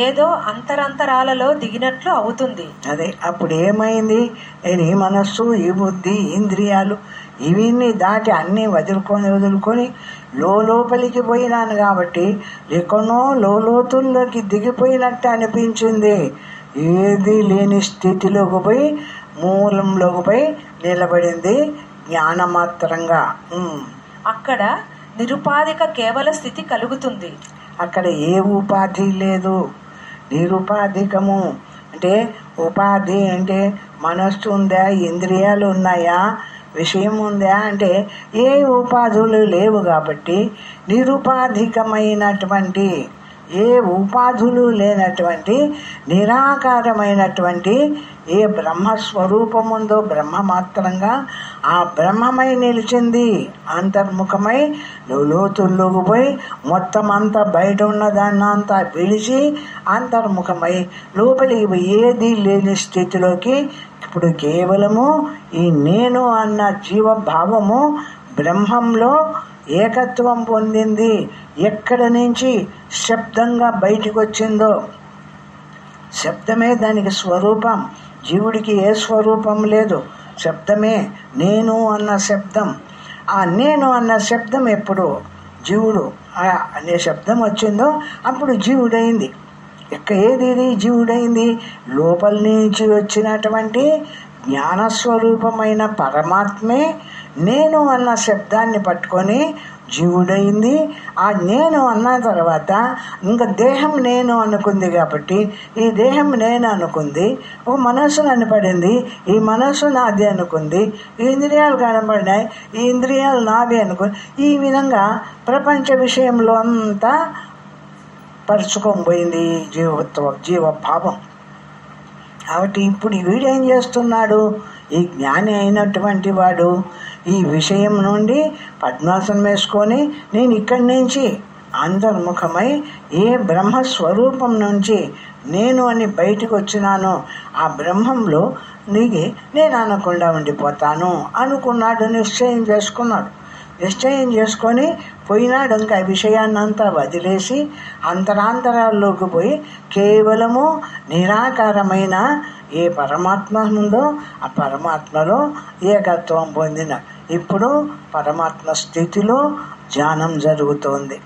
ఏదో అంతరంతరాలలో దిగినట్లు అవుతుంది. అదే అప్పుడు ఏమైంది, నేను ఈ మనస్సు ఈ బుద్ధి ఇంద్రియాలు ఇవన్నీ దాటి అన్నీ వదులుకొని లోపలికి పోయినాను కాబట్టి ఎక్కడో లోతుల్లోకి దిగిపోయినట్టు అనిపించింది. ఏది లేని స్థితిలోకి పోయి మూలంలోకి పోయి నిలబడింది జ్ఞానమాత్రంగా. అక్కడ నిరుపాధిక కేవల స్థితి కలుగుతుంది. అక్కడ ఏ ఉపాధి లేదు, నిరుపాధికము. అంటే ఉపాధి అంటే మనస్సు ఉందా, ఇంద్రియాలు ఉన్నాయా, విషయం ఉందా అంటే ఏ ఉపాధులు లేవు కాబట్టి నిరుపాధికమైనటువంటి ఏ ఉపాధులు లేనటువంటి నిరాకారమైనటువంటి ఏ బ్రహ్మస్వరూపం ఉందో బ్రహ్మమాత్రంగా ఆ బ్రహ్మమై నిలిచింది. అంతర్ముఖమై లోతుల్లోకి పోయి మొత్తం అంతా బయట ఉన్నదాన్ని అంతా విడిచి అంతర్ముఖమై లోపలికి పోయి ఏది లేని స్థితిలోకి ఇప్పుడు కేవలము ఈ నేను అన్న జీవభావము బ్రహ్మంలో ఏకత్వం పొందింది. ఎక్కడ నుంచి శబ్దంగా బయటికి వచ్చిందో శబ్దమే దానికి స్వరూపం. జీవుడికి ఏ స్వరూపం లేదు, శబ్దమే నేను అన్న శబ్దం. ఆ నేను అన్న శబ్దం ఎప్పుడు జీవుడు అనే శబ్దం వచ్చిందో అప్పుడు జీవుడైంది. ఏది జీవుడైంది, లోపల నుంచి వచ్చినటువంటి జ్ఞానస్వరూపమైన పరమాత్మే నేను అన్న శబ్దాన్ని పట్టుకొని జీవుడైంది. ఆ నేను అన్న తర్వాత ఇంకా దేహం నేను అనుకుంది కాబట్టి ఈ దేహం నేను అనుకుంది, ఓ మనస్సు కనపడింది, ఈ మనస్సు నాది అనుకుంది, ఈ ఇంద్రియాలు కనపడినాయి, ఈ ఇంద్రియాలు నావి అనుకుంది. ఈ విధంగా ప్రపంచ విషయంలో అంతా పరుచుకొని పోయింది జీవభావం. కాబట్టి ఇప్పుడు వీడేం చేస్తున్నాడు? ఈ జ్ఞాని అయినటువంటి వాడు ఈ విషయం నుండి పద్మాసనం వేసుకొని నేను ఇక్కడి నుంచి అంతర్ముఖమై ఏ బ్రహ్మస్వరూపం నుంచి నేను అని బయటకు వచ్చినానో ఆ బ్రహ్మంలో నీకు నేను అనకుండా ఉండిపోతాను అనుకున్నాడు. నిశ్చయం చేసుకున్నాడు. నిశ్చయం చేసుకొని పోయినాడు. ఇంకా విషయాన్నంతా వదిలేసి అంతరాంతరాల్లోకి పోయి కేవలము నిరాకారమైన ఏ పరమాత్మ ఉందో ఆ పరమాత్మలో ఏకత్వం పొందిన ఇప్పుడు పరమాత్మ స్థితిలో ధ్యానం జరుగుతోంది.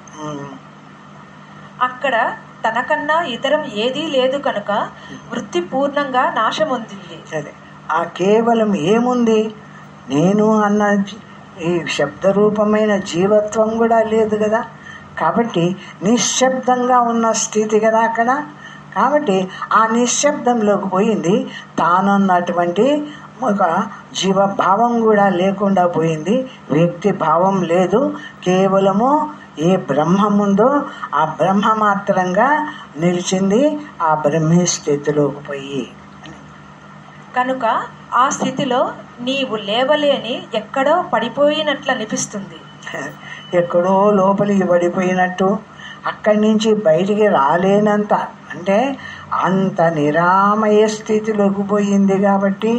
అక్కడ తనకన్నా ఇతరం ఏదీ లేదు కనుక వృత్తి పూర్ణంగా నాశమొందింది. సరే, ఆ కేవలం ఏముంది? నేను అన్న ఈ శబ్దరూపమైన జీవత్వం కూడా లేదు కదా. కాబట్టి నిశ్శబ్దంగా ఉన్న స్థితి కదా అక్కడ. కాబట్టి ఆ నిశ్శబ్దంలోకి పోయింది. తానన్నటువంటి ఒక జీవభావం కూడా లేకుండా పోయింది. వ్యక్తి భావం లేదు. కేవలము ఏ బ్రహ్మం ఉందో ఆ బ్రహ్మ మాత్రంగా నిలిచింది. ఆ బ్రహ్మీ స్థితిలోకి పోయి కనుక ఆ స్థితిలో నీవు లేవలేని ఎక్కడో పడిపోయినట్లు అనిపిస్తుంది. ఎక్కడో లోపలికి పడిపోయినట్టు, అక్కడి నుంచి బయటికి రాలేనంత, అంటే అంత నిరామయ స్థితిలోకి పోయింది. కాబట్టి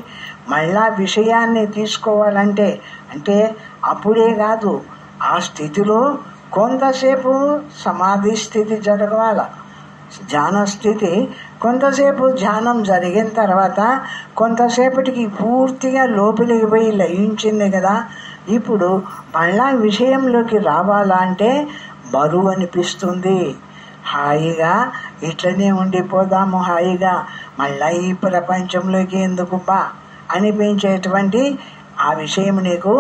మళ్ళా విషయాన్ని తీసుకోవాలంటే అంటే అప్పుడే కాదు, ఆ స్థితిలో కొంతసేపు సమాధి స్థితి జరగాల. ధ్యాన స్థితి కొంతసేపు ధ్యానం జరిగిన తర్వాత కొంతసేపటికి పూర్తిగా లోపలికి పోయి లయించింది కదా. ఇప్పుడు మళ్ళా విషయంలోకి రావాలా అంటే బరువు అనిపిస్తుంది. హాయిగా ఇట్లనే ఉండిపోదాము, హాయిగా మళ్ళా ఈ ప్రపంచంలోకి ఎందుకు బా అనిపించేటువంటి ఆ విషయం నీకు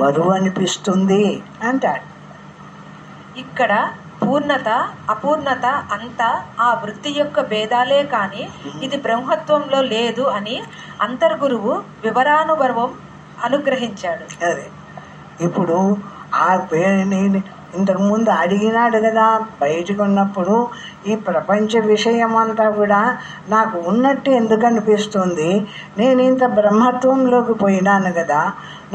బరువు అనిపిస్తుంది అంటాడు. ఇక్కడ పూర్ణత అపూర్ణత అంతా ఆ వృత్తి యొక్క భేదాలే కాని ఇది బ్రహ్మత్వంలో లేదు అని అంతర్గురువు వివరానుభవం అనుగ్రహించాడు. అదే ఇప్పుడు ఆ పేరుని ఇంతకుముందు అడిగినాడు కదా. బయటకు ఉన్నప్పుడు ఈ ప్రపంచ విషయం అంతా కూడా నాకు ఉన్నట్టు ఎందుకు అనిపిస్తుంది? నేను ఇంత బ్రహ్మత్వంలోకి పోయినాను కదా,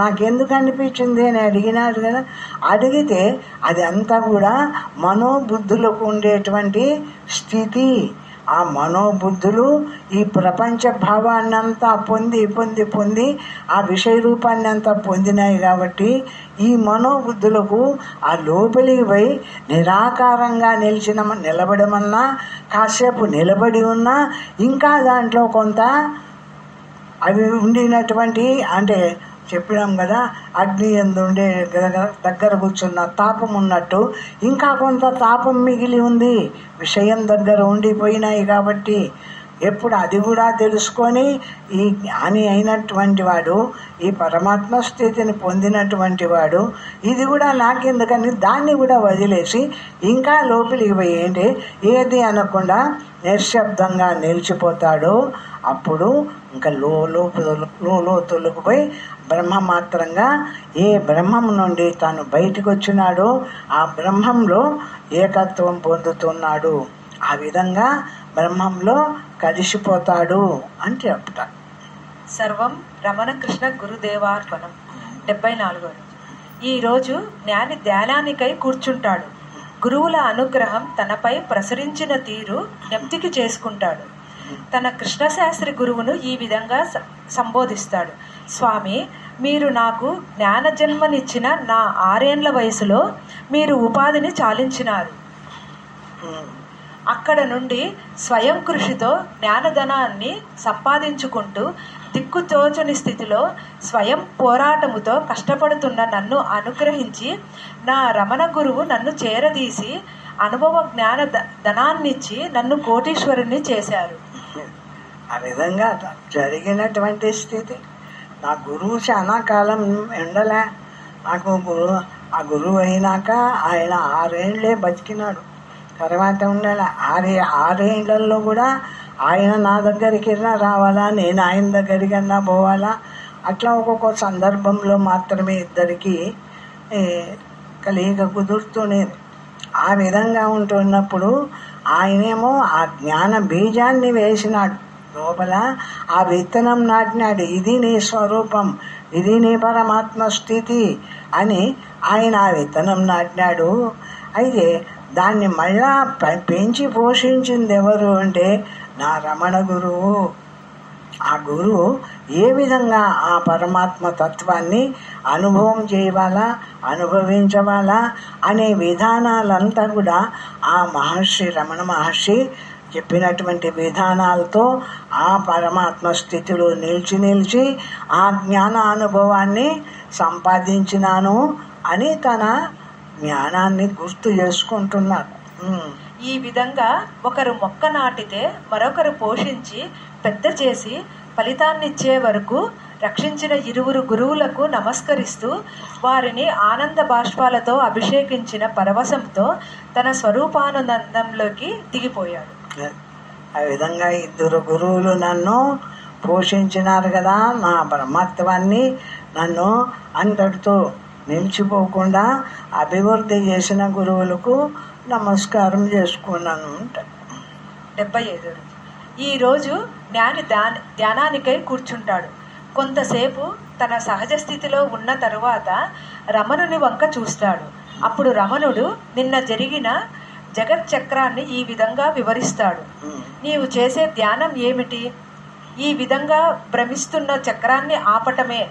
నాకెందుకు అనిపించింది అని అడిగినాడు కదా. అడిగితే అది అంతా కూడా మనోబుద్ధులకు ఉండేటువంటి స్థితి. ఆ మనోబుద్ధులు ఈ ప్రపంచ భావాన్ని అంతా పొంది పొంది పొంది ఆ విషయ రూపాన్ని అంతా పొందినాయి. కాబట్టి ఈ మనోబుద్ధులకు ఆ లోపలికి పోయి నిరాకారంగా నిలబడమన్నా, కాసేపు నిలబడి ఉన్నా ఇంకా దాంట్లో కొంత అవి ఉండినటువంటి, అంటే చెప్పినాం కదా, అగ్ని యందు ఉండే దగ్గర కూర్చున్న తాపం ఉన్నట్టు ఇంకా కొంత తాపం మిగిలి ఉంది. విషయం దగ్గర ఉండిపోయినాయి. కాబట్టి ఎప్పుడు అది కూడా తెలుసుకొని ఈ జ్ఞాని అయినటువంటి వాడు, ఈ పరమాత్మ స్థితిని పొందినటువంటి వాడు ఇది కూడా నాకెందుకని దాన్ని కూడా వదిలేసి ఇంకా లోపలికి పోయేంటి ఏది అనకుండా నిశ్శబ్దంగా నిలిచిపోతాడు. అప్పుడు ఇంకా లోతులకు పోయి బ్రహ్మమాత్రంగా ఏ బ్రహ్మం నుండి తాను బయటకు వచ్చినాడో ఆ బ్రహ్మంలో ఏకత్వం పొందుతున్నాడు. ఆ విధంగా బ్రహ్మంలో కలిసిపోతాడు అని చెప్తాడు. సర్వం రమణకృష్ణ గురుదేవార్పణం. 74వ రోజు. ఈరోజు జ్ఞాని ధ్యానానికై కూర్చుంటాడు. గురువుల అనుగ్రహం తనపై ప్రసరించిన తీరు జ్ఞప్తికి చేసుకుంటాడు. తన కృష్ణశాస్త్రి గురువును ఈ విధంగా సంబోధిస్తాడు. స్వామి, మీరు నాకు జ్ఞాన జన్మనిచ్చిన నా 6 ఏండ్ల వయసులో మీరు ఉపాధిని చాలించినారు. అక్కడ నుండి స్వయం కృషితో జ్ఞానధనాన్ని సంపాదించుకుంటూ దిక్కుతోచని స్థితిలో స్వయం పోరాటముతో కష్టపడుతున్న నన్ను అనుగ్రహించి నా రమణ గురువు నన్ను చేరదీసి అనుభవ జ్ఞాన ధనాన్నిచ్చి నన్ను కోటీశ్వరుని చేశారు. ఆ విధంగా జరిగినటువంటి స్థితి. నా గురువు చాలా కాలం ఉండలే. నాకు ఆ గురువు అయినాక ఆయన 6 ఏళ్ళే బతికినాడు. తర్వాత ఉండాలి 6 ఏళ్లలో కూడా ఆయన నా దగ్గరికైనా రావాలా, నేను ఆయన దగ్గరికన్నా పోవాలా. అట్లా ఒక్కొక్క సందర్భంలో మాత్రమే ఇద్దరికి కలిగ కుదురుతూనేది. ఆ విధంగా ఉంటున్నప్పుడు ఆయనేమో ఆ జ్ఞాన బీజాన్ని వేసినాడు లోపల, ఆ విత్తనం నాటినాడు. ఇది నీ స్వరూపం, ఇది నీ పరమాత్మ స్థితి అని ఆయన ఆ విత్తనం నాటినాడు. అయితే దాన్ని మళ్ళా పెంచి పోషించింది ఎవరు అంటే నా రమణ గురువు. ఆ గురువు ఏ విధంగా ఆ పరమాత్మ తత్వాన్ని అనుభవం చేయవాలా, అనుభవించవాలా అనే విధానాలంతా కూడా ఆ మహర్షి రమణ మహర్షి చెప్పినటువంటి విధానాలతో ఆ పరమాత్మ స్థితిలో నిలిచి ఆ జ్ఞాన అనుభవాన్ని సంపాదించినాను అని తన జ్ఞానాన్ని గుర్తు చేసుకుంటున్నాడు. ఈ విధంగా ఒకరు మొక్క నాటితే మరొకరు పోషించి పెద్ద చేసి ఫలితాన్నిచ్చే వరకు రక్షించిన ఇరువురు గురువులకు నమస్కరిస్తూ వారిని ఆనంద బాష్పాలతో అభిషేకించిన పరవశంతో తన స్వరూపానందంలోకి దిగిపోయాడు. ఆ విధంగా ఇద్దరు గురువులు నన్ను పోషించినారు కదా, నా బ్రహ్మత్వాన్ని నన్ను అంతటితో నిలిచిపోకుండా అభివృద్ధి చేసిన గురువులకు నమస్కారం చేసుకున్నాను. 75. ఈరోజు జ్ఞాని ధ్యానానికై కూర్చుంటాడు. కొంతసేపు తన సహజ స్థితిలో ఉన్న తరువాత రమణుని వంక చూస్తాడు. అప్పుడు రమణుడు నిన్న జరిగిన జగత్ చక్రాన్ని ఈ విధంగా వివరిస్తాడు. నీవు చేసే ధ్యానం ఏమిటి? ఈ విధంగా భ్రమిస్తున్న చక్రాన్ని ఆపటమే.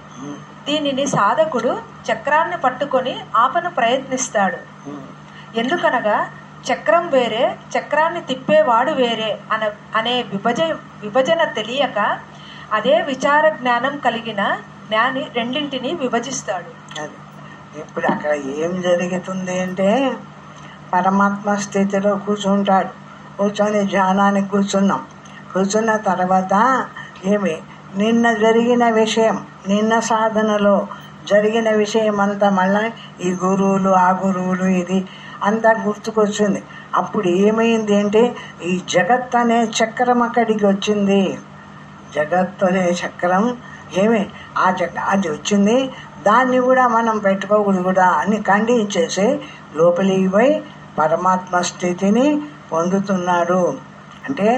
దీనిని సాధకుడు చక్రాన్ని పట్టుకొని ఆపను ప్రయత్నిస్తాడు. ఎందుకనగా చక్రం వేరే, చక్రాన్ని తిప్పేవాడు వేరే అనే విభజన తెలియక అదే విచార జ్ఞానం కలిగిన జ్ఞాని రెండింటిని విభజిస్తాడు. ఇప్పుడు అక్కడ ఏం జరుగుతుంది అంటే పరమాత్మ స్థితిలో కూర్చుంటాడు. కూర్చొని ధ్యానానికి కూర్చున్న తర్వాత నిన్న జరిగిన విషయం, నిన్న సాధనలో జరిగిన విషయం అంతా మళ్ళీ ఈ గురువులు ఆ గురువులు ఇది అంతా గుర్తుకొచ్చింది. అప్పుడు ఏమైంది అంటే ఈ జగత్ అనే చక్రం అక్కడికి వచ్చింది. జగత్ అనే చక్రం అది వచ్చింది. దాన్ని కూడా మనం పెట్టుకోకూడదు కూడా అని ఖండించేసి లోపలికి పోయి పరమాత్మ స్థితిని పొందుతున్నాడు. అంటే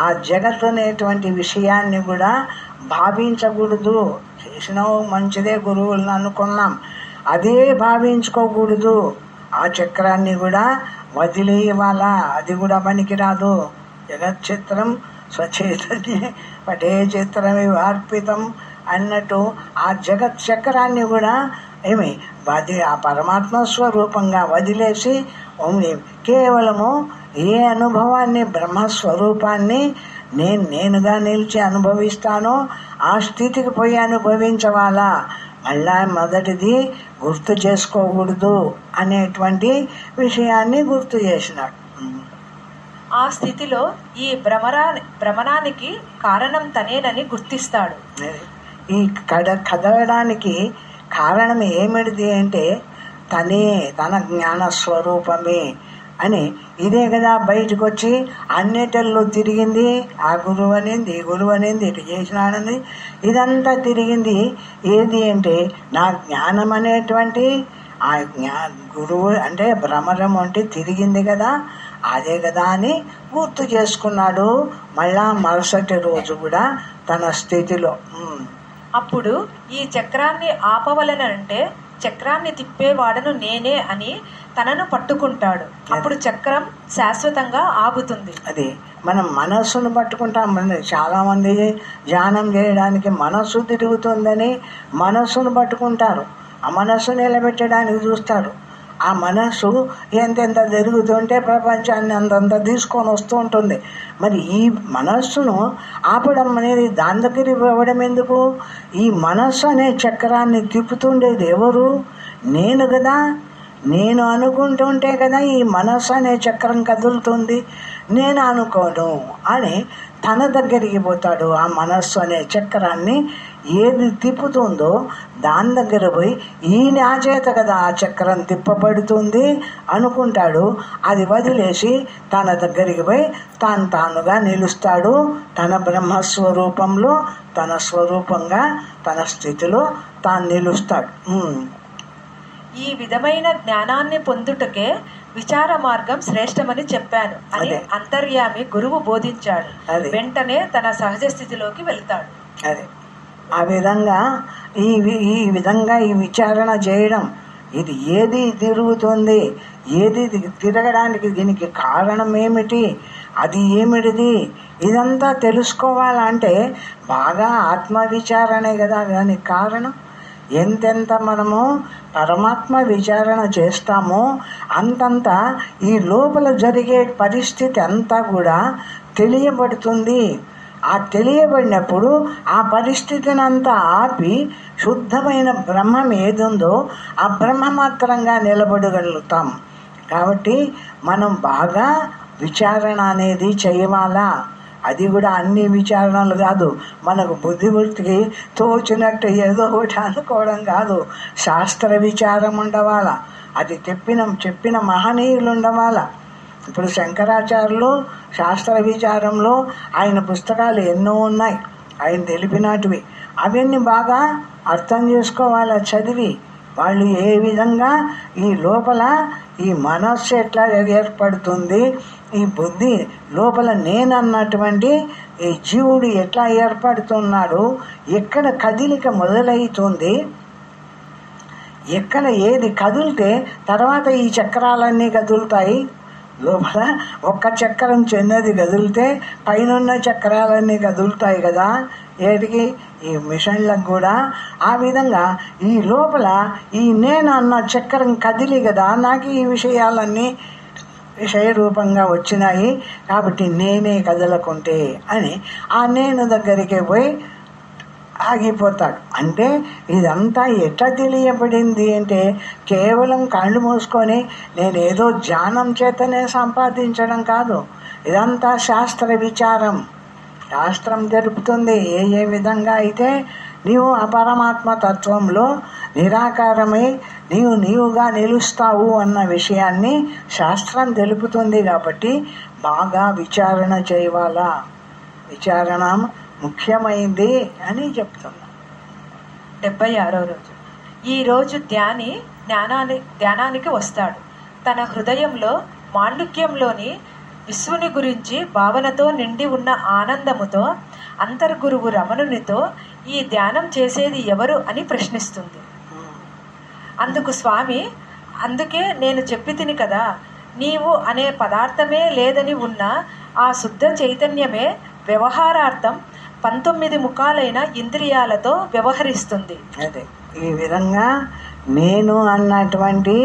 ఆ జగత్ అనేటువంటి విషయాన్ని కూడా భావించకూడదు. చేసినావు మంచిదే గురువులను అనుకున్నాం, అదే భావించుకోకూడదు. ఆ చక్రాన్ని కూడా వదిలేయవాలా, అది కూడా పనికిరాదు. జగత్ చిత్రం స్వచేతనే పటే చిత్రమే అర్పితం అన్నట్టు ఆ జగత్ చక్రాన్ని కూడా ఆ పరమాత్మ స్వరూపంగా వదిలేసి కేవలము ఏ అనుభవాన్ని బ్రహ్మస్వరూపాన్ని నేనుగా నిలిచి అనుభవిస్తానో ఆ స్థితికి పోయి అనుభవించవాలా, మళ్ళా మొదటిది గుర్తు చేసుకోకూడదు అనేటువంటి విషయాన్ని గుర్తు చేసినాడు. ఆ స్థితిలో ఈ భ్రమణానికి కారణం తనేనని గుర్తిస్తాడు. ఈ కదలడానికి కారణం ఏమిటిది అంటే తన జ్ఞాన స్వరూపమే అని ఇదే కదా బయటకు వచ్చి అన్నిటిల్లో తిరిగింది. ఆ గురువు అనింది, ఈ గురువు అనింది, ఇటు చేసినాడని ఇదంతా తిరిగింది. ఏది అంటే నా జ్ఞానం అనేటువంటి ఆ గురువు అంటే భ్రమరం అంటే తిరిగింది కదా, అదే కదా అని గుర్తు చేసుకున్నాడు. మళ్ళా మరుసటి రోజు కూడా తన స్థితిలో అప్పుడు ఈ చక్రాన్ని ఆపవలనంటే చక్రాన్ని తిప్పేవాడను నేనే అని తనను పట్టుకుంటాడు. అప్పుడు చక్రం శాశ్వతంగా ఆగుతుంది. అది మనం మనస్సును పట్టుకుంటాం. చాలా మంది ధ్యానం చేయడానికి మనస్సు తిరుగుతుందని మనస్సును పట్టుకుంటారు, ఆ మనస్సు నిలబెట్టడానికి చూస్తారు. ఆ మనస్సు ఎంతెంత జరుగుతుంటే ప్రపంచాన్ని అంతంత తీసుకొని వస్తూ ఉంటుంది. మరి ఈ మనస్సును ఆపడం అనేది దాని దగ్గర ఇవ్వడం ఎందుకు? ఈ మనస్సు అనే చక్రాన్ని తిప్పుతుండేది ఎవరు? నేను కదా. నేను అనుకుంటుంటే కదా ఈ మనస్సు అనే చక్రం కదులుతుంది. నేను అనుకోను అని తన దగ్గరికి పోతాడు. ఆ మనస్సు అనే చక్రాన్ని ఏది తిప్పుతుందో దాని దగ్గర పోయి ఈ నా చేత కదా ఆ చక్రం తిప్పబడుతుంది అనుకుంటాడు. అది వదిలేసి తన దగ్గరికి పోయి తానుగా నిలుస్తాడు. తన బ్రహ్మస్వరూపంలో తన స్వరూపంగా తన స్థితిలో తాను నిలుస్తాడు. ఈ విధమైన జ్ఞానాన్ని పొందుటకే విచార మార్గం శ్రేష్టమని చెప్పాను అని అంతర్యామి గురువు బోధించాడు. వెంటనే తన సహజ స్థితిలోకి వెళ్తాడు. అదే ఆ విధంగా ఈ విధంగా ఈ విచారణ చేయడం, ఇది ఏది తిరుగుతుంది, ఏది తిరగడానికి దీనికి కారణం ఏమిటి, అది ఏమిటిది, ఇదంతా తెలుసుకోవాలంటే బాగా ఆత్మవిచారణే కదా దానికి కారణం. ఎంతెంత మనము పరమాత్మ విచారణ చేస్తామో అంతంత ఈ లోపల జరిగే పరిస్థితి అంతా కూడా తెలియబడుతుంది. ఆ తెలియబడినప్పుడు ఆ పరిస్థితిని అంతా ఆపి శుద్ధమైన బ్రహ్మం ఏదుందో ఆ బ్రహ్మ మాత్రంగా నిలబడగలుగుతాం. కాబట్టి మనం బాగా విచారణ అనేది చేయవాలా. అది కూడా అన్ని విచారణలు కాదు, మనకు బుద్ధివృత్తికి తోచినట్టు ఏదో ఒకటి అనుకోవడం కాదు. శాస్త్ర విచారం ఉండవాలా, అది చెప్పిన మహనీయులు ఉండవాలా. ఇప్పుడు శంకరాచార్యులు శాస్త్ర విచారంలో ఆయన పుస్తకాలు ఎన్నో ఉన్నాయి, ఆయన తెలిపినటివి. అవన్నీ బాగా అర్థం చేసుకోవాలా చదివి. వాళ్ళు ఏ విధంగా ఈ లోపల ఈ మనస్సు ఎట్లా ఏర్పడుతుంది, ఈ బుద్ధి లోపల నేనన్నటువంటి ఈ జీవుడు ఎట్లా ఏర్పడుతున్నాడు, ఎక్కడ కదిలిక మొదలవుతుంది, ఎక్కడ ఏది కదిలితే తర్వాత ఈ చక్రాలన్నీ కదులుతాయి. లోపల ఒక్క చక్రం చిన్నది కదిలితే పైన చక్రాలన్నీ కదులుతాయి కదా, ఏటికి ఈ మిషన్లకు కూడా. ఆ విధంగా ఈ లోపల ఈ నేను అన్న చక్రం కదిలి కదా నాకు ఈ విషయాలన్నీ విషయ రూపంగా వచ్చినాయి. కాబట్టి నేనే కదలకుంటే అని ఆ నేను దగ్గరికి పోయి ఆగిపోతాడు. అంటే ఇదంతా ఎట్లా తెలియబడింది అంటే కేవలం కళ్ళు మూసుకొని నేనేదో ధ్యానం చేతనే సంపాదించడం కాదు. ఇదంతా శాస్త్ర విచారం. శాస్త్రం జరుపుతుంది ఏ విధంగా అయితే నీవు అపరమాత్మ తత్వంలో నిరాకారమై నీవుగా నిలుస్తావు అన్న విషయాన్ని శాస్త్రం తెలుపుతుంది. కాబట్టి బాగా విచారణ చేయవాలా. విచారణ ముఖ్యమైంది అని చెప్తున్నా. 76వ రోజు. ఈరోజు ధ్యానానికి వస్తాడు. తన హృదయంలో మాండుక్యంలోని విశ్వని గురించి భావనతో నిండి ఉన్న ఆనందముతో అంతర్గురువు రమణునితో ఈ ధ్యానం చేసేది ఎవరు అని ప్రశ్నిస్తుంది. అందుకు స్వామి, అందుకే నేను చెప్పితిని కదా, నీవు అనే పదార్థమే లేదని ఉన్న ఆ శుద్ధ చైతన్యమే వ్యవహారార్థం 19 ముఖాలైన ఇంద్రియాలతో వ్యవహరిస్తుంది. అదే ఈ విధంగా నేను అన్నటువంటి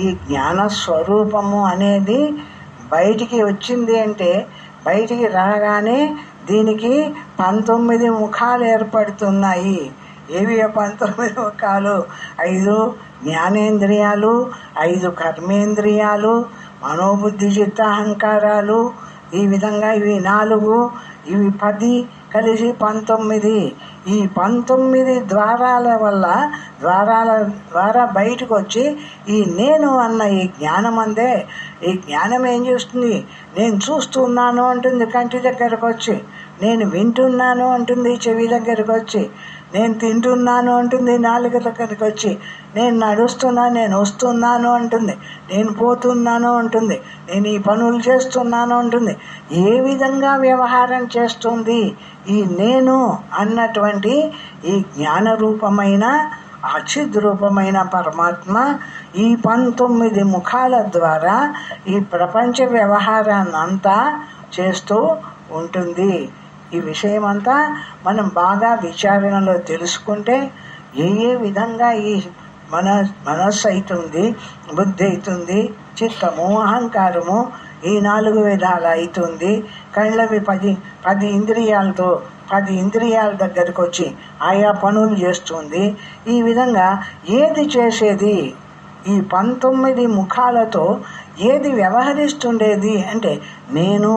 ఈ జ్ఞాన స్వరూపము అనేది బయటికి వచ్చింది అంటే బయటికి రాగానే దీనికి 19 ముఖాలు ఏర్పడుతున్నాయి. ఏవి 19 ముఖాలు? 5 జ్ఞానేంద్రియాలు, 5 కర్మేంద్రియాలు, మనోబుద్ధి చిత్తాహంకారాలు, ఈ విధంగా ఇవి 4, ఇవి 10 కలిసి 19. ఈ 19 ద్వారాల ద్వారా బయటకు వచ్చి ఈ నేను అన్న ఈ జ్ఞానం అందే. ఈ జ్ఞానం ఏం చేస్తుంది? నేను చూస్తున్నాను అంటుంది కంటి దగ్గరకు వచ్చి, నేను వింటున్నాను అంటుంది చెవి దగ్గరకు వచ్చి, నేను తింటున్నాను అంటుంది నాలుక దగ్గరికి వచ్చి, నేను నడుస్తున్నాను, నేను వస్తున్నాను అంటుంది, నేను పోతున్నాను అంటుంది, నేను ఈ పనులు చేస్తున్నాను అంటుంది. ఏ విధంగా వ్యవహారం చేస్తుంది ఈ నేను అన్నటువంటి ఈ జ్ఞాన రూపమైన అచిద్ రూపమైన పరమాత్మ ఈ 19 ముఖాల ద్వారా ఈ ప్రపంచ వ్యవహారాన్ని అంతా చేస్తూ ఉంటుంది. ఈ విషయం అంతా మనం బాగా విచారణలో తెలుసుకుంటే ఏ విధంగా ఈ మనస్సు అవుతుంది, బుద్ధి అవుతుంది, చిత్తము, అహంకారము ఈ 4 విధాలు అవుతుంది. కళ్ళవి 10 ఇంద్రియాలతో 10 ఇంద్రియాల దగ్గరకు వచ్చి ఆయా పనులు చేస్తుంది. ఈ విధంగా ఏది చేసేది? ఈ 19 ముఖాలతో ఏది వ్యవహరిస్తుండేది అంటే నేను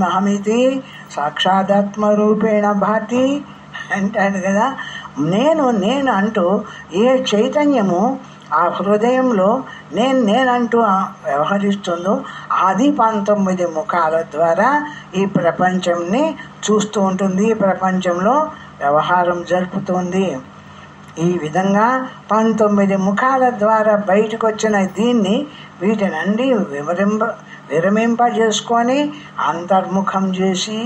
అహమితి సాక్షాదాత్మ రూపేణ భాతి అంటాడు కదా. నేను అంటూ ఏ చైతన్యము ఆ హృదయంలో నేనంటూ వ్యవహరిస్తుందో అది 19 ముఖాల ద్వారా ఈ ప్రపంచంని చూస్తూ ఉంటుంది, ఈ ప్రపంచంలో వ్యవహారం జరుపుతుంది. ఈ విధంగా 19 ముఖాల ద్వారా బయటకు వచ్చిన దీన్ని వీటినండి విరమింపజేసుకొని అంతర్ముఖం చేసి,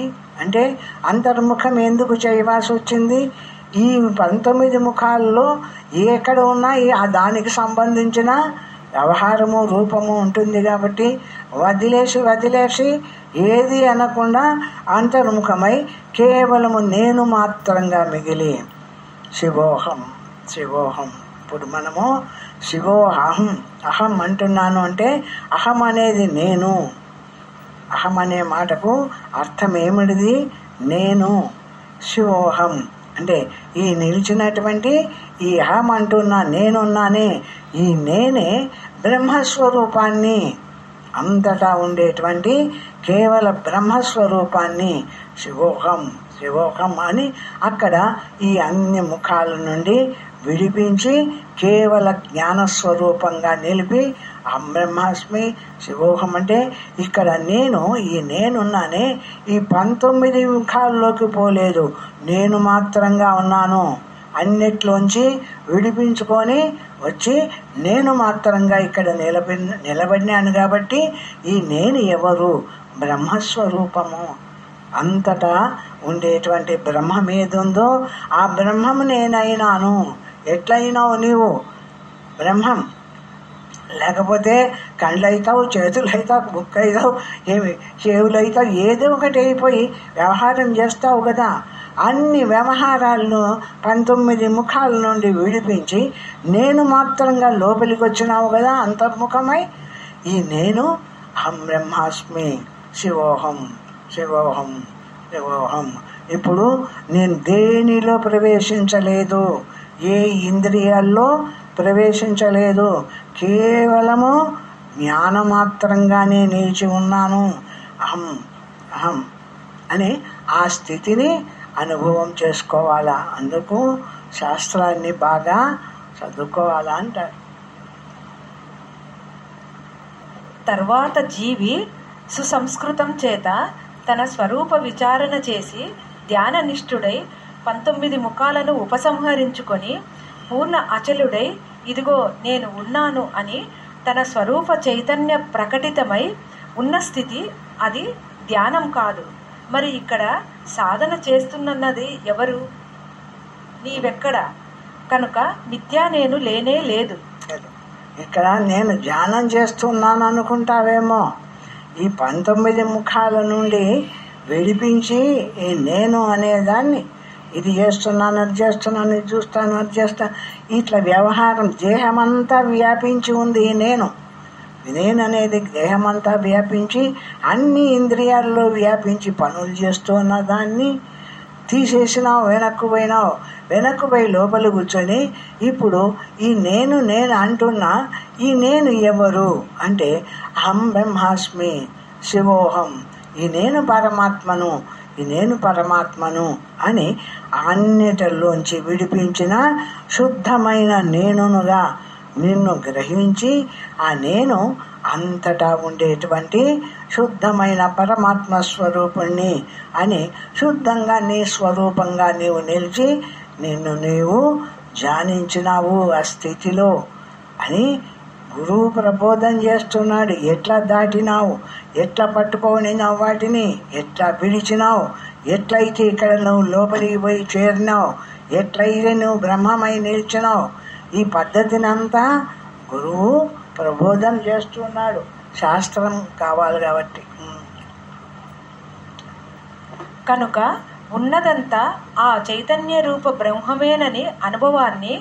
అంటే అంతర్ముఖం ఎందుకు చేయవలసి వచ్చింది? ఈ 19 ముఖాల్లో ఎక్కడ ఉన్నా దానికి సంబంధించిన వ్యవహారము రూపము ఉంటుంది కాబట్టి వదిలేసి ఏది అనకుండా అంతర్ముఖమై కేవలము నేను మాత్రంగా మిగిలి శివోహం. ఇప్పుడు మనము శివోహం అహం అంటున్నాను అంటే అహం అనేది నేను. అహం అనే మాటకు అర్థం ఏమిటిది? నేను. శివోహం అంటే ఈ నిలిచినటువంటి ఈ అహం అంటున్నా నేనున్నానే, ఈ నేనే బ్రహ్మస్వరూపాన్ని, అంతటా ఉండేటువంటి కేవల బ్రహ్మస్వరూపాన్ని శివోహం అని అక్కడ ఈ అన్ని ముఖాల నుండి విడిపించి కేవల జ్ఞానస్వరూపంగా నిలిపి అహం బ్రహ్మాస్మి శివోహం అంటే ఇక్కడ ఈ నేనున్నానే ఈ 19 ముఖాల్లోకి పోలేదు, నేను మాత్రంగా ఉన్నాను. అన్నిట్లోంచి విడిపించుకొని వచ్చి నేను మాత్రంగా ఇక్కడ నిలబడినాను. కాబట్టి ఈ నేను ఎవరు? బ్రహ్మస్వరూపము. అంతటా ఉండేటువంటి బ్రహ్మం ఏదుందో ఆ బ్రహ్మము నేనైనాను. ఎట్లయినావు నీవు? బ్రహ్మం. లేకపోతే కళ్ళు అవుతావు, చేతులు అవుతావు, బుక్ అవుతావు, చెవులు అవుతావు, ఏదో ఒకటి అయిపోయి వ్యవహారం చేస్తావు కదా. అన్ని వ్యవహారాలను 19 ముఖాల నుండి విడిపించి నేను మాత్రంగా లోపలికి వచ్చినావు కదా అంతర్ముఖమై. ఈ నేను అహం బ్రహ్మాస్మి శివోహం. ఇప్పుడు నేను దేనిలో ప్రవేశించలేదు, ఏ ఇంద్రియాల్లో ప్రవేశించలేదు, కేవలము జ్ఞానమాత్రంగానే నిలిచి ఉన్నాను. అహం అని ఆ స్థితిని అనుభవం చేసుకోవాలా. అందుకు శాస్త్రాన్ని బాగా చదువుకోవాలా అంటారు. తర్వాత జీవి సుసంస్కృతం చేత తన స్వరూప విచారణ చేసి ధ్యాననిష్ఠుడై 19 ముఖాలను ఉపసంహరించుకొని పూర్ణ అచలుడై ఇదిగో నేను ఉన్నాను అని తన స్వరూప చైతన్య ప్రకటితమై ఉన్న స్థితి అది ధ్యానం కాదు. మరి ఇక్కడ సాధన చేస్తున్నది ఎవరు? నీవెక్కడ? కనుక మిథ్యా నేను లేనే లేదు. ఇక్కడ నేను ధ్యానం చేస్తున్నాను అనుకుంటావేమో. ఈ 19 ముఖాల నుండి విడిపించి ఈ నేను అనేదాన్ని ఇది చేస్తున్నాను, అది చేస్తున్నాను, ఇది చూస్తాను, అది చేస్తాను, ఇట్లా వ్యవహారం దేహమంతా వ్యాపించి ఉంది. ఈ నేను అనేది దేహమంతా వ్యాపించి అన్ని ఇంద్రియాల్లో వ్యాపించి పనులు చేస్తున్న దాన్ని తీసేసినావు, వెనక్కు పోయి లోపల కూర్చొని ఇప్పుడు ఈ నేను అంటున్నా. ఈ నేను ఎవరు అంటే అహం బ్రహ్మాస్మి శివోహం. ఈ నేను పరమాత్మను అని అన్నిటిలోంచి విడిపించిన శుద్ధమైన నేనునుగా నిన్ను గ్రహించి ఆ నేను అంతటా ఉండేటువంటి శుద్ధమైన పరమాత్మ స్వరూపుణ్ణి అని శుద్ధంగా నీ స్వరూపంగా నీవు నిలిచి నిన్ను నీవు ధ్యానించినావు ఆ స్థితిలో అని గురువు ప్రబోధం చేస్తున్నాడు. ఎట్లా దాటినావు, ఎట్లా పట్టుకోనినావు, వాటిని ఎట్లా విడిచినావు, ఎట్లయితే ఇక్కడ నువ్వు లోపలికి పోయి చేరినావు, ఎట్లయితే నువ్వు బ్రహ్మమై నిలిచినావు, ఈ పద్ధతిని అంతా గురువు ప్రబోధం చేస్తున్నాడు. శాస్త్రం కావాలి కాబట్టి. కనుక ఉన్నదంతా ఆ చైతన్య రూప బ్రహ్మమేనని అనుభవాన్ని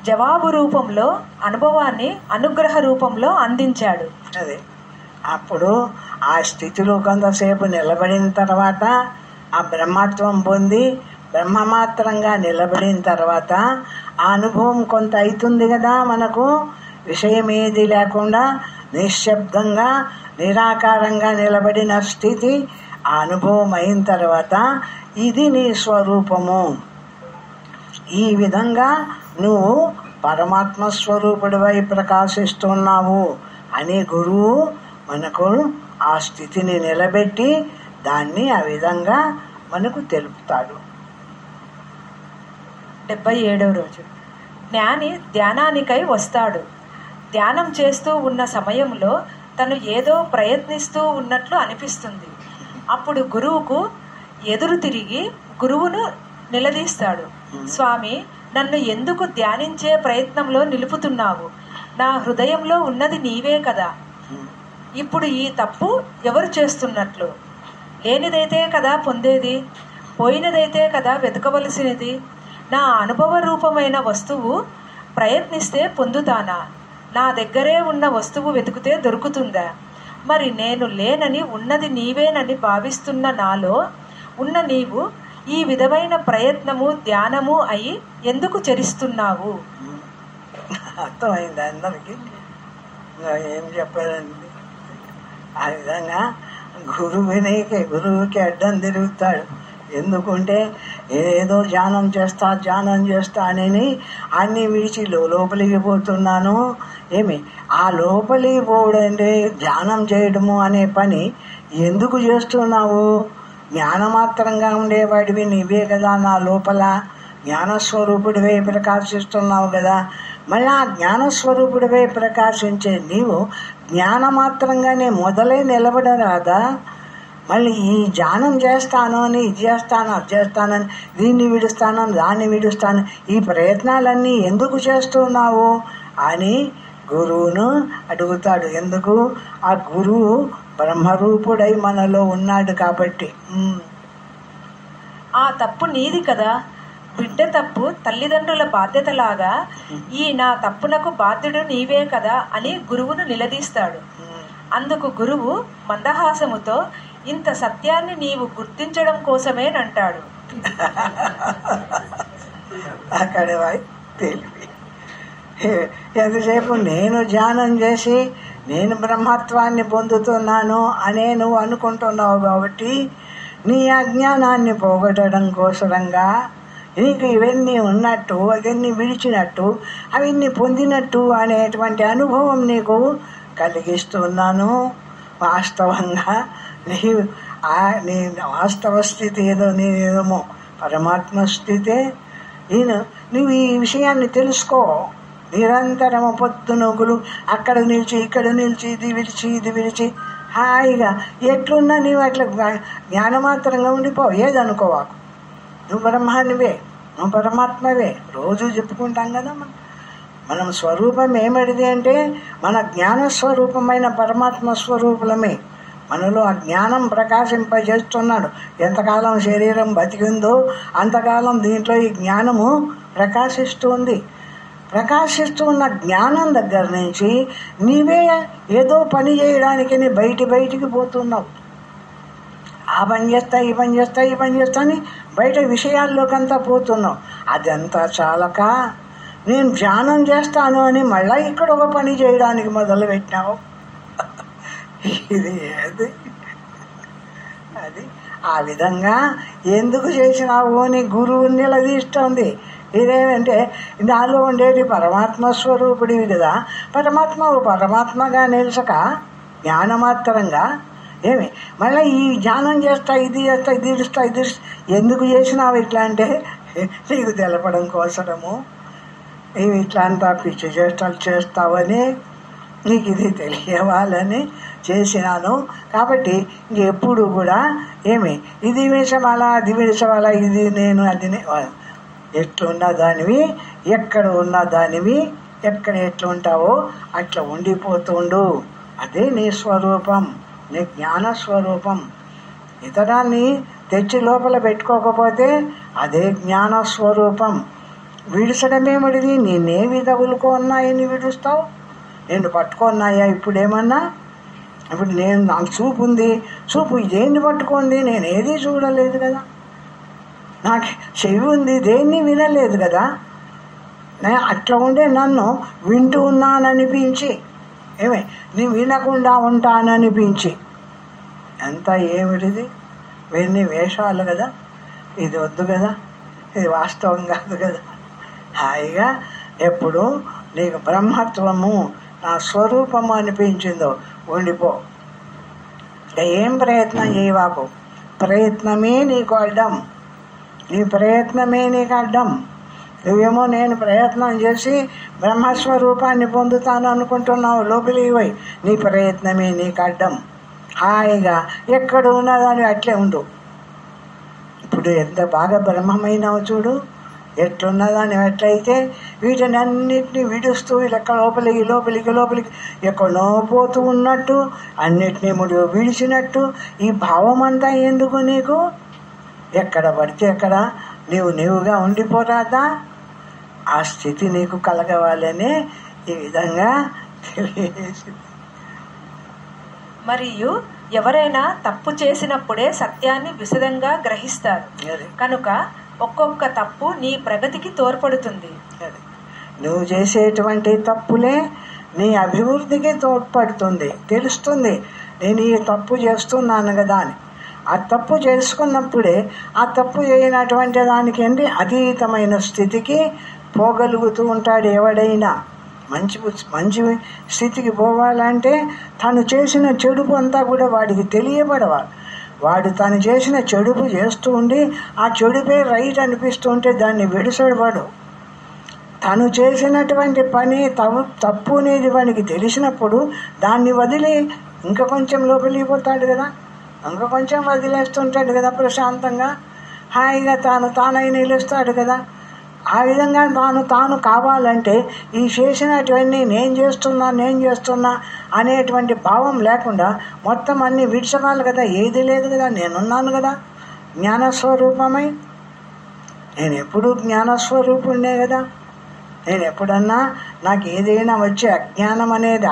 జవాబు రూపంలో అనుగ్రహ రూపంలో అందించాడు. అదే అప్పుడు ఆ స్థితిలో కొంతసేపు నిలబడిన తర్వాత ఆ బ్రహ్మత్వం పొంది బ్రహ్మమాత్రంగా నిలబడిన తర్వాత ఆ అనుభవం కొంత అవుతుంది కదా. మనకు విషయం ఏది లేకుండా నిశ్శబ్దంగా నిరాకారంగా నిలబడిన స్థితి ఆ అనుభవం అయిన తర్వాత ఇది నీ స్వరూపము, ఈ విధంగా నువ్వు పరమాత్మ స్వరూపుడివై ప్రకాశిస్తున్నావు అని గురువు మనకు ఆ స్థితిని నిలబెట్టి దాన్ని ఆ విధంగా మనకు తెలుపుతాడు. 77వ రోజు. జ్ఞాని ధ్యానానికై వస్తాడు. ధ్యానం చేస్తూ ఉన్న సమయంలో తను ఏదో ప్రయత్నిస్తూ ఉన్నట్లు అనిపిస్తుంది. అప్పుడు గురువుకు ఎదురు తిరిగి గురువును నిలదీస్తాడు. స్వామి, నన్ను ఎందుకు ధ్యానించే ప్రయత్నంలో నిలుపుతున్నావు? నా హృదయంలో ఉన్నది నీవే కదా. ఇప్పుడు ఈ తప్పు ఎవరు చేస్తున్నట్లు? లేనిదైతే కదా పొందేది, పోయినదైతే కదా వెతకవలసినది. నా అనుభవ రూపమైన వస్తువు ప్రయత్నిస్తే పొందుతానా? నా దగ్గరే ఉన్న వస్తువు వెతికితే దొరుకుతుందా? మరి నేను లేనని ఉన్నది నీవేనని భావిస్తున్న నాలో ఉన్న నీవు ఈ విధమైన ప్రయత్నము ధ్యానము అయి ఎందుకు చరిస్తున్నావు? అర్థమైంది అందరికీ. ఏం చెప్పారండి? ఆ విధంగా గురువుకి అడ్డం తిరుగుతాడు. ఎందుకంటే ఏదో ధ్యానం చేస్తా అని అన్నీ విడిచి లోపలికి పోతున్నాను. ఆ లోపలికి పోవడంటే ధ్యానం చేయడము అనే పని ఎందుకు చేస్తున్నావు? జ్ఞానమాత్రంగా ఉండేవాడివి నీవే కదా, నా లోపల జ్ఞానస్వరూపుడివై ప్రకాశిస్తున్నావు కదా. మళ్ళీ ఆ జ్ఞానస్వరూపుడివై ప్రకాశించే నీవు జ్ఞానమాత్రంగానే మొదలై నిలబడరాదా? మళ్ళీ ఈ ధ్యానం చేస్తాను అని ఇది చేస్తాను అది చేస్తానని దీన్ని విడుస్తాను దాన్ని విడుస్తాను ఈ ప్రయత్నాలన్నీ ఎందుకు చేస్తున్నావు అని గురువును అడుగుతాడు. ఎందుకు? ఆ గురువు బ్రహ్మరూపుడై మనలో ఉన్నాడు కాబట్టి. ఆ తప్పు నీది కదా. బిడ్డ తప్పు తల్లిదండ్రుల బాధ్యతలాగా ఈ నా తప్పునకు బాధ్యుడు నీవే కదా అని గురువును నిలదీస్తాడు. అందుకు గురువు మందహాసముతో, ఇంత సత్యాన్ని నీవు గుర్తించడం కోసమేనంటాడు. అక్కడ తెలివి ఎంతసేపు నేను ధ్యానం చేసి నేను బ్రహ్మత్వాన్ని పొందుతున్నాను అనే నువ్వు అనుకుంటున్నావు కాబట్టి నీ అజ్ఞానాన్ని పోగొట్టడం కోసరంగా నీకు ఇవన్నీ ఉన్నట్టు అవన్నీ విడిచినట్టు అవన్నీ పొందినట్టు అనేటువంటి అనుభవం నీకు కలిగిస్తున్నాను. వాస్తవంగా నీ వాస్తవ స్థితి ఏదేమో పరమాత్మ స్థితే. నువ్వు ఈ విషయాన్ని తెలుసుకో. నిరంతరము పొద్దునొగులు అక్కడ నిలిచి ఇక్కడ నిలిచి ఇది విడిచి హాయిగా ఎట్లున్నా నీవు అట్లా జ్ఞానమాత్రంగా ఉండిపోవు. ఏదనుకోవాకు, నువ్వు బ్రహ్మానివే, నువ్వు పరమాత్మవే. రోజు చెప్పుకుంటాం కదా మనం స్వరూపం ఏమిటిది అంటే మన జ్ఞానస్వరూపమైన పరమాత్మ స్వరూపులమే. మనలో ఆ జ్ఞానం ప్రకాశింపజేస్తున్నాడు. ఎంతకాలం శరీరం బతికిందో అంతకాలం దీంట్లో ఈ జ్ఞానము ప్రకాశిస్తుంది. ప్రకాశిస్తున్న జ్ఞానం దగ్గర నుంచి నీవే ఏదో పని చేయడానికి నీ బయటికి పోతున్నావు. ఆ పని చేస్తా ఈ పని చేస్తా అని బయట విషయాల్లోకంతా పోతున్నావు. అదంతా చాలక నేను ధ్యానం చేస్తాను అని మళ్ళీ ఇక్కడ ఒక పని చేయడానికి మొదలు పెట్టినావు. ఇది అది ఆ విధంగా ఎందుకు చేసినావు అని గురువు నిలదీస్తుంది. ఇదేమంటే నాలో ఉండేది పరమాత్మ స్వరూపుడివి కదా, పరమాత్మగా నిలచక జ్ఞానమాత్రంగా మళ్ళీ ఈ ధ్యానం చేస్తా ఇది ఇడుస్తా ఎందుకు చేసినావు ఇట్లా అంటే నీకు తెలపడం కోసము. ఇవి ఇట్లా అంతా పిచ్చి చేష్టలు చేస్తావని నీకు ఇది తెలియవాలని చేసినాను. కాబట్టి ఇంకెప్పుడు కూడా ఇది విషమాలా అది విషమాలా ఇది నేను అది ఎట్లున్న దానివి ఎక్కడ ఉన్న దానివి ఎక్కడ ఎట్లుంటావో అట్లా ఉండిపోతుండు. అదే నీ స్వరూపం, నీ జ్ఞానస్వరూపం. ఇతరాన్ని తెచ్చి లోపల పెట్టుకోకపోతే అదే జ్ఞానస్వరూపం. విడిచడమేమిటిది? నేనేవి తగులుకున్నాయని విడుస్తావు? నేను పట్టుకున్నాయా ఇప్పుడేమన్నా? ఇప్పుడు నాకు చూపు ఉంది, చూపు దేన్ని పట్టుకుంది? నేను ఏది చూడలేదు కదా. నాకు చెవి ఉంది, దేన్ని వినలేదు కదా. అట్లా ఉండే నన్ను వింటూ ఉన్నాననిపించి నీ వినకుండా ఉంటాననిపించి ఎంత ఏమిటిది? ఇవన్నీ వేషాలు కదా. ఇది వద్దు కదా, ఇది వాస్తవం కాదు కదా. హాయిగా ఎప్పుడు నీకు బ్రహ్మత్వము నా స్వరూపము అనిపించిందో ఉండిపో. ఏం ప్రయత్నం చేయవాకు. ప్రయత్నమే నీకు అడ్డం, నీ ప్రయత్నమే నీకు అడ్డం. నువ్వేమో నేను ప్రయత్నం చేసి బ్రహ్మస్వరూపాన్ని పొందుతాను అనుకుంటున్నావు. లోపలికి పోయి నీ ప్రయత్నమే నీకు అడ్డం. హాయిగా ఎక్కడ ఉన్నదాన్ని అట్లే ఉండు. ఇప్పుడు ఎంత బాగా బ్రహ్మమైనావు చూడు, ఎట్లున్నదాన్ని ఎట్లయితే వీటిని అన్నిటినీ విడుస్తూ లెక్క లోపలికి ఎక్కడో పోతూ ఉన్నట్టు, అన్నిటినీ విడిచినట్టు ఈ భావం అంతా ఎందుకు నీకు? ఎక్కడ పడితే ఎక్కడ నీవుగా ఉండిపోరాదా? ఆ స్థితి నీకు కలగవాలని ఈ విధంగా తెలియజేసి. మరియు ఎవరైనా తప్పు చేసినప్పుడే సత్యాన్ని విశదంగా గ్రహిస్తారు కనుక ఒక్కొక్క తప్పు నీ ప్రగతికి తోడ్పడుతుంది. నువ్వు చేసేటువంటి తప్పులే నీ అభివృద్ధికి తోడ్పడుతుంది. తెలుస్తుంది నేను ఈ తప్పు చేస్తున్నాను కదా అని. ఆ తప్పు చేసుకున్నప్పుడే ఆ తప్పు చేయనటువంటి దానికి అతీతమైన స్థితికి పోగలుగుతూ ఉంటాడు ఎవడైనా. మంచి స్థితికి పోవాలంటే తను చేసిన చెడుపు అంతా కూడా వాడికి తెలియబడవాలి. వాడు తను చేసిన చెడుపు చేస్తూ ఉండి ఆ చెడుపే రైట్ అనిపిస్తూ ఉంటే దాన్ని విడిసడవాడు. తను చేసినటువంటి పని తప్పు అనేది వాడికి తెలిసినప్పుడు దాన్ని వదిలి ఇంకా కొంచెం లోపలికి పోతాడు కదా, ఇంకా కొంచెం వదిలేస్తుంటాడు కదా, ప్రశాంతంగా హాయిగా తానై నిలుస్తాడు కదా. ఆ విధంగా తాను కావాలంటే ఈ చేసినటువంటి నేను చేస్తున్నా అనేటువంటి భావం లేకుండా మొత్తం అన్నీ విడిచవాలి కదా. ఏది లేదు కదా, నేనున్నాను కదా జ్ఞానస్వరూపమై. నేను ఎప్పుడూ జ్ఞానస్వరూపుణ్ణే కదా. నేను ఎప్పుడన్నా నాకు ఏదైనా వచ్చి అజ్ఞానం అనేది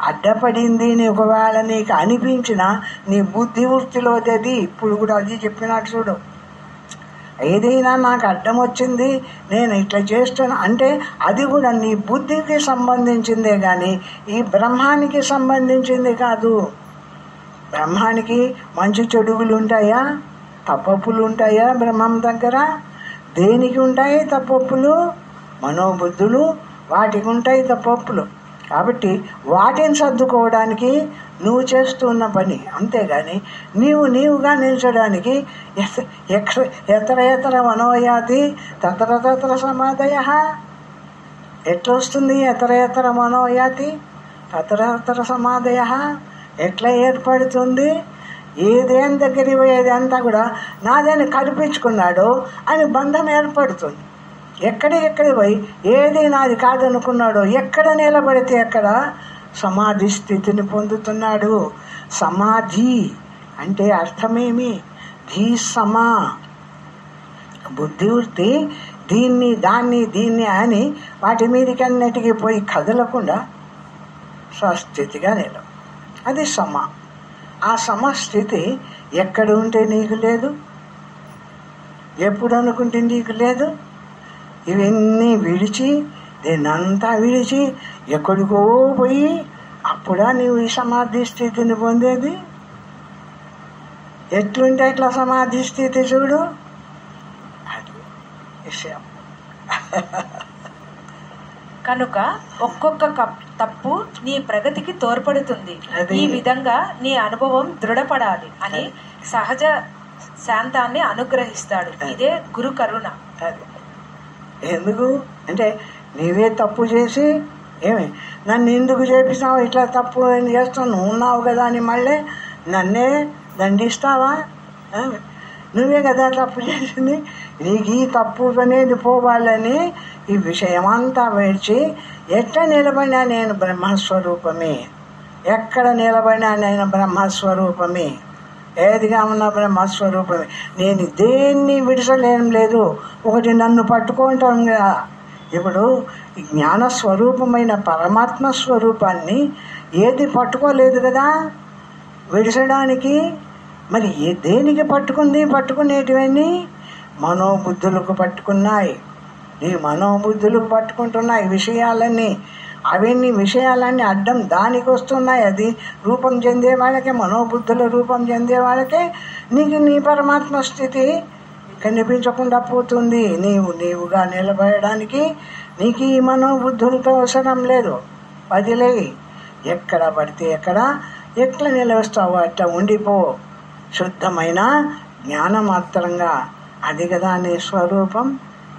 అడ్డపడింది నీ ఒకవేళ నీకు అనిపించినా నీ బుద్ధి వృత్తిలోది ఇప్పుడు కూడా అది చెప్పినట్టు చూడు. ఏదైనా నాకు అడ్డం వచ్చింది నేను ఇట్లా చేస్తున్నా అంటే అది కూడా నీ బుద్ధికి సంబంధించిందే కానీ ఈ బ్రహ్మానికి సంబంధించింది కాదు. బ్రహ్మానికి మంచి చెడుగులు ఉంటాయా, తప్పొప్పులు ఉంటాయా? బ్రహ్మం దగ్గర దేనికి ఉంటాయి తప్పొప్పులు? మనోబుద్ధులు, వాటికి ఉంటాయి తప్పొప్పులు. కాబట్టి వాటిని సర్దుకోవడానికి నువ్వు చేస్తున్న పని, అంతేగాని నీవుగా నిలిచడానికి ఎతర మనోయాతి తత్ర సమాధయ. ఎట్లా వస్తుంది ఎతర మనోయాతి తత్ర సమాధయ? ఎట్లా ఏర్పడుతుంది? ఏదేం దగ్గరికి పోయేది అంతా కూడా నాదని కల్పించుకున్నాడో అని బంధం ఏర్పడుతుంది. ఎక్కడికి పోయి ఏది నాది కాదనుకున్నాడో ఎక్కడ నిలబడితే అక్కడ సమాధి స్థితిని పొందుతున్నాడు. సమాధి అంటే అర్థమేమి? ధీ సమా బుద్ధివృత్తి దీన్ని అని వాటి మీదకి అన్నిటికీ పోయి కదలకుండా స్వస్థితిగా నిలవ. అది సమ. ఆ సమస్థితి ఎక్కడ ఉంటే నీకు లేదు, ఎప్పుడు అనుకుంటే నీకు లేదు. ఇవన్నీ విడిచి దీన్నంతా విడిచి ఎక్కడికో పోయి అప్పుడా నీవు ఈ సమాధి స్థితిని పొందేది. ఎట్లుంటే ఎట్లా సమాధి స్థితి చూడు. అది విషయం. కనుక ఒక్కొక్క తప్పు నీ ప్రగతికి తోడ్పడుతుంది. ఈ విధంగా నీ అనుభవం దృఢపడాలి అని సహజ శాంతాన్ని అనుగ్రహిస్తాడు. ఇదే గురు కరుణ. ఎందుకు అంటే నీవే తప్పు చేసి నన్ను ఎందుకు చేపిస్తావు, ఇట్లా తప్పు చేస్తావు, నువ్వు ఉన్నావు కదా అని మళ్ళీ నన్నే దండిస్తావా? నువ్వే కదా తప్పు చేసింది. నీకు ఈ తప్పు అనేది పోవాలని ఈ విషయమంతా విడిచి ఎట్లా నిలబడినా నేను బ్రహ్మస్వరూపమే, ఎక్కడ నిలబడినా నేను బ్రహ్మస్వరూపమే, ఏదిగా ఉన్న బ్రహ్మస్వరూపమే. నేను దేన్ని విడిచలేం లేదు. ఒకటి నన్ను పట్టుకుంటాం కదా. ఇప్పుడు జ్ఞానస్వరూపమైన పరమాత్మ స్వరూపాన్ని ఏది పట్టుకోలేదు కదా విడిచడానికి. మరి దేనికి పట్టుకునేటివన్నీ మనోబుద్ధులకు పట్టుకున్నాయి. నీ మనోబుద్ధులకు పట్టుకుంటున్నాయి విషయాలన్నీ. అవన్నీ విషయాలన్నీ అడ్డం దానికి వస్తున్నాయి. అది రూపం చెందే వాళ్ళకే, మనోబుద్ధుల రూపం చెందే వాళ్ళకే నీకు నీ పరమాత్మ స్థితి కనిపించకుండా పోతుంది. నీవుగా నిలబడడానికి నీకు ఈ మనోబుద్ధులతో అవసరం లేదు. వదిలే ఎక్కడ పడితే ఎట్లా నిలవస్తావో అట్లా ఉండిపో. శుద్ధమైన జ్ఞానమాత్రంగా అది కదా నీ స్వరూపం.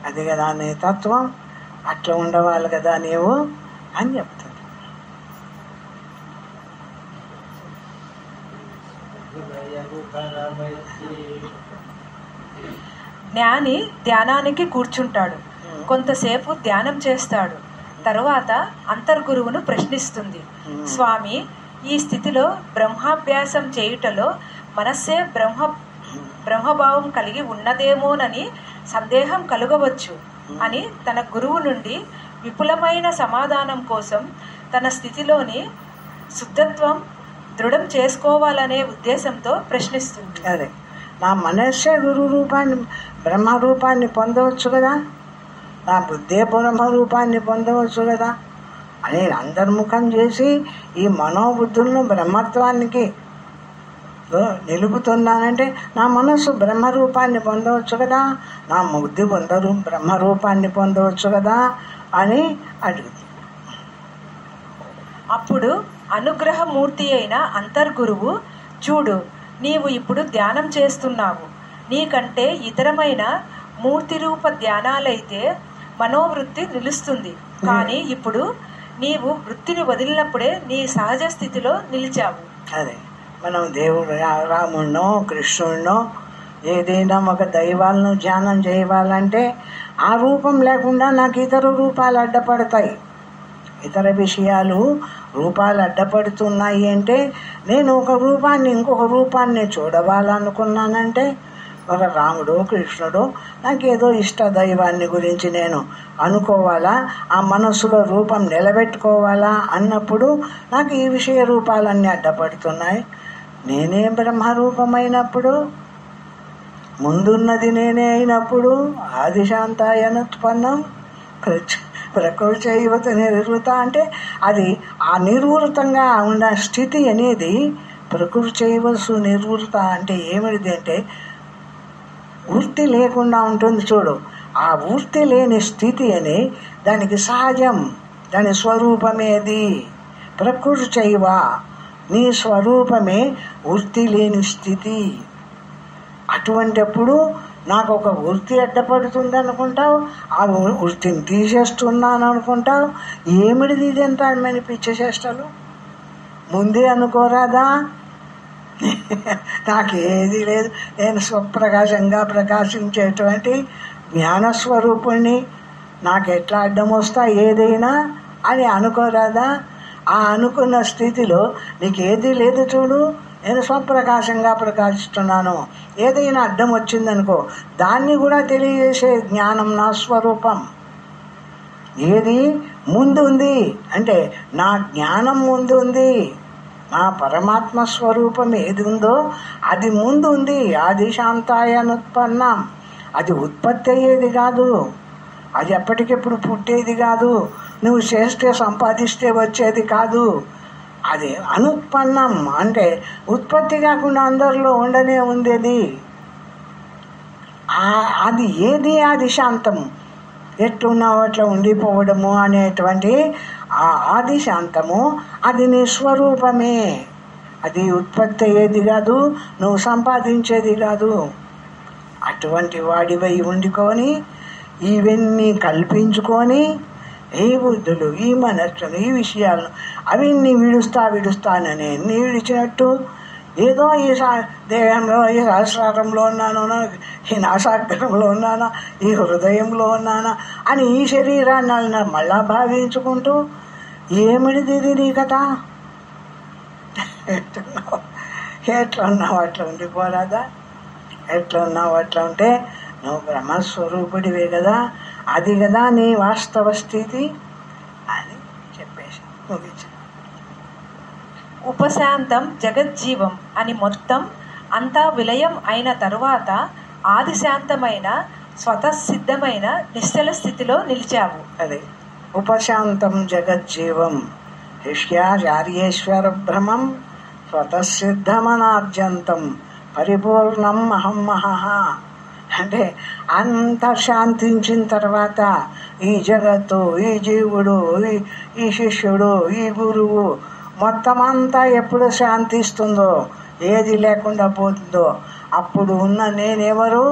అది కదా నీ తత్వం, అట్లా ఉండవాలి కదా నీవు అని చెప్తుంది. జ్ఞాని ధ్యానానికి కూర్చుంటాడు, కొంతసేపు ధ్యానం చేస్తాడు. తరువాత అంతర్గురువును ప్రశ్నిస్తుంది, స్వామి, ఈ స్థితిలో బ్రహ్మాభ్యాసం చేయుటలో మనస్సే బ్రహ్మభావం కలిగి ఉన్నదేమోనని సందేహం కలుగవచ్చు అని తన గురువు నుండి విపులమైన సమాధానం కోసం తన స్థితిలోని శుద్ధత్వం దృఢం చేసుకోవాలనే ఉద్దేశంతో ప్రశ్నిస్తుంది. అదే నా మనస్సే గురు రూపాన్ని బ్రహ్మరూపాన్ని పొందవచ్చు కదా, నా బుద్ధే బ్రహ్మరూపాన్ని పొందవచ్చు కదా అని అంతర్ముఖం చేసి ఈ మనోబుద్ధులను బ్రహ్మత్వానికి నిలుపుతున్నానంటే నా మనస్సు బ్రహ్మరూపాన్ని పొందవచ్చు కదా, నా బుద్ధి బ్రహ్మరూపాన్ని పొందవచ్చు కదా అని అడుగుతుంది. అప్పుడు అనుగ్రహమూర్తి అయిన అంతర్గురువు, చూడు, నీవు ఇప్పుడు ధ్యానం చేస్తున్నావు. నీకంటే ఇతరమైన మూర్తి రూప ధ్యానాలైతే మనోవృత్తి నిలుస్తుంది. కానీ ఇప్పుడు నీవు వృత్తిని వదిలినప్పుడే నీ సహజ స్థితిలో నిలిచావు. అదే మనం దేవుడు రాముడినో కృష్ణుడినో ఏదైనా ఒక దైవాలను ధ్యానం చేయాలంటే ఆ రూపం లేకుండా నాకు ఇతర రూపాలు అడ్డపడతాయి. ఇతర విషయాలు రూపాలు అడ్డపడుతున్నాయి అంటే నేను ఒక రూపాన్ని ఇంకొక రూపాన్ని చూడవాలనుకున్నానంటే ఒక రాముడు కృష్ణుడు నాకేదో ఇష్ట దైవాన్ని గురించి నేను అనుకోవాలా, ఆ మనస్సులో రూపం నిలబెట్టుకోవాలా అన్నప్పుడు నాకు ఈ విషయ రూపాలన్నీ అడ్డపడుతున్నాయి. నేనే బ్రహ్మరూపమైనప్పుడు, ముందున్నది నేనే అయినప్పుడు ఆదిశాంతాయనుత్పన్నం ప్రకృతి యువత నిర్వృత అంటే అది ఆ నిర్వృతంగా ఉన్న స్థితి అనేది ప్రకృతి యువసు నిర్వృత అంటే ఏమిటి అంటే వృత్తి లేకుండా ఉంటుంది చూడు. ఆ వృత్తి లేని స్థితి అని దానికి సహజం, దాని స్వరూపమేది ప్రకృతి చైవ, నీ స్వరూపమే వృత్తి లేని స్థితి. అటువంటిప్పుడు నాకు ఒక వృత్తి అడ్డపడుతుంది అనుకుంటావు, ఆ వృత్తిని తీసేస్తున్నాను అనుకుంటావు. ఏమిటిది ఇదంతా అని పిచ్చి చేష్టలు ముందే అనుకోరాదా? నాకేది లేదు, నేను స్వప్రకాశంగా ప్రకాశించేటువంటి జ్ఞానస్వరూపుణ్ణి, నాకు ఎట్లా అడ్డం వస్తా ఏదైనా అని అనుకోరాదా? ఆ అనుకున్న స్థితిలో నీకు ఏది లేదు చూడు, నేను స్వప్రకాశంగా ప్రకాశిస్తున్నాను. ఏదైనా అడ్డం వచ్చిందనుకో దాన్ని కూడా తెలియజేసే జ్ఞానం నా స్వరూపం. ఏది ముందు ఉంది అంటే నా జ్ఞానం ముందు ఉంది, నా పరమాత్మ స్వరూపం ఏది ఉందో అది ముందు ఉంది. ఆది శాంతాయనుత్పన్నం, అది ఉత్పత్తి అయ్యేది కాదు, అది ఎప్పటికెప్పుడు పుట్టేది కాదు, నువ్వు చేస్తే సంపాదిస్తే వచ్చేది కాదు. అది అనుత్పన్నం అంటే ఉత్పత్తి కాకుండా అందరిలో ఉండనే ఉండేది. అది ఏది? ఆది శాంతము, ఎట్లున్నావు అట్లా ఉండిపోవడము అనేటువంటి ఆ ఆది శాంతము అది నీ స్వరూపమే. అది ఉత్పత్తి అయ్యేది కాదు, నువ్వు సంపాదించేది కాదు. అటువంటి వాడివై ఉండుకొని ఇవన్నీ కల్పించుకొని ఈ బుద్ధులు, ఈ మనస్సులు, ఈ విషయాలను అవన్నీ విడుస్తానని ఎన్ని విడిచినట్టు ఏదో ఈ దేహంలో, ఈ సహస్రారంలో ఉన్నాను, ఈ నాసాగ్రంలో ఉన్నానా, ఈ హృదయంలో ఉన్నానా అని ఈ శరీరాన్ని మళ్ళా భావించుకుంటూ ఏమిడిది ఇది నీ కథ? ఎట్లున్నావు అట్లా ఉండిపోరాదా? ఎట్లున్నావు అట్లా ఉంటే నువ్వు బ్రహ్మస్వరూపుడివే కదా, అది కదా నీ వాస్తవ స్థితి అని చెప్పేసి ముగించు. ఉపశాంతం జగజ్జీవం అని మొత్తం అంతా విలయం అయిన తరువాత ఆదిశాంతమైన స్వతసిద్ధమైన నిశ్చల స్థితిలో నిలిచావు. అదే ఉపశాంతం జగజ్జీవం శిష్యాచార్యేశ్వర భ్రమం స్వతసిద్ధమనార్జంతం పరిపూర్ణం అహం మహః అంటే అంత శాంతించిన తర్వాత ఈ జగత్తు, ఈ జీవుడు, ఈ శిష్యుడు, ఈ గురువు మొత్తం అంతా ఎప్పుడు శాంతిస్తుందో, ఏది లేకుండా పోతుందో అప్పుడు ఉన్న నేనెవరు?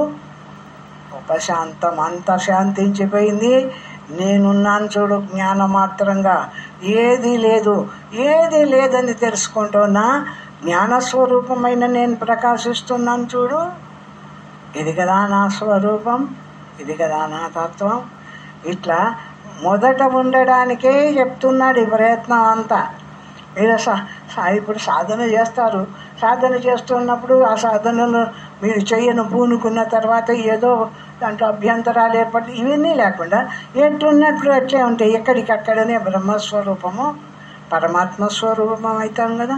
ఉపశాంతం అంత శాంతించిపోయింది. నేనున్నాను చూడు జ్ఞానమాత్రంగా, ఏది లేదని తెలుసుకుంటున్నా జ్ఞానస్వరూపమైన నేను ప్రకాశిస్తున్నాను చూడు. ఇది కదా నా స్వరూపం, ఇది కదా నా తత్వం. ఇట్లా మొదట ఉండడానికే చెప్తున్నాడు ఈ ప్రయత్నం అంతా. మీరు ఇప్పుడు సాధన చేస్తారు, సాధన చేస్తున్నప్పుడు ఆ సాధనలు మీరు చెయ్యను పూనుకున్న తర్వాత ఏదో దాంట్లో అభ్యంతరాలు ఏర్పడి ఇవన్నీ లేకుండా ఎట్లున్నట్లు అట్లే ఉంటాయి. ఎక్కడికక్కడనే బ్రహ్మస్వరూపము పరమాత్మ స్వరూపం అవుతాం కదా.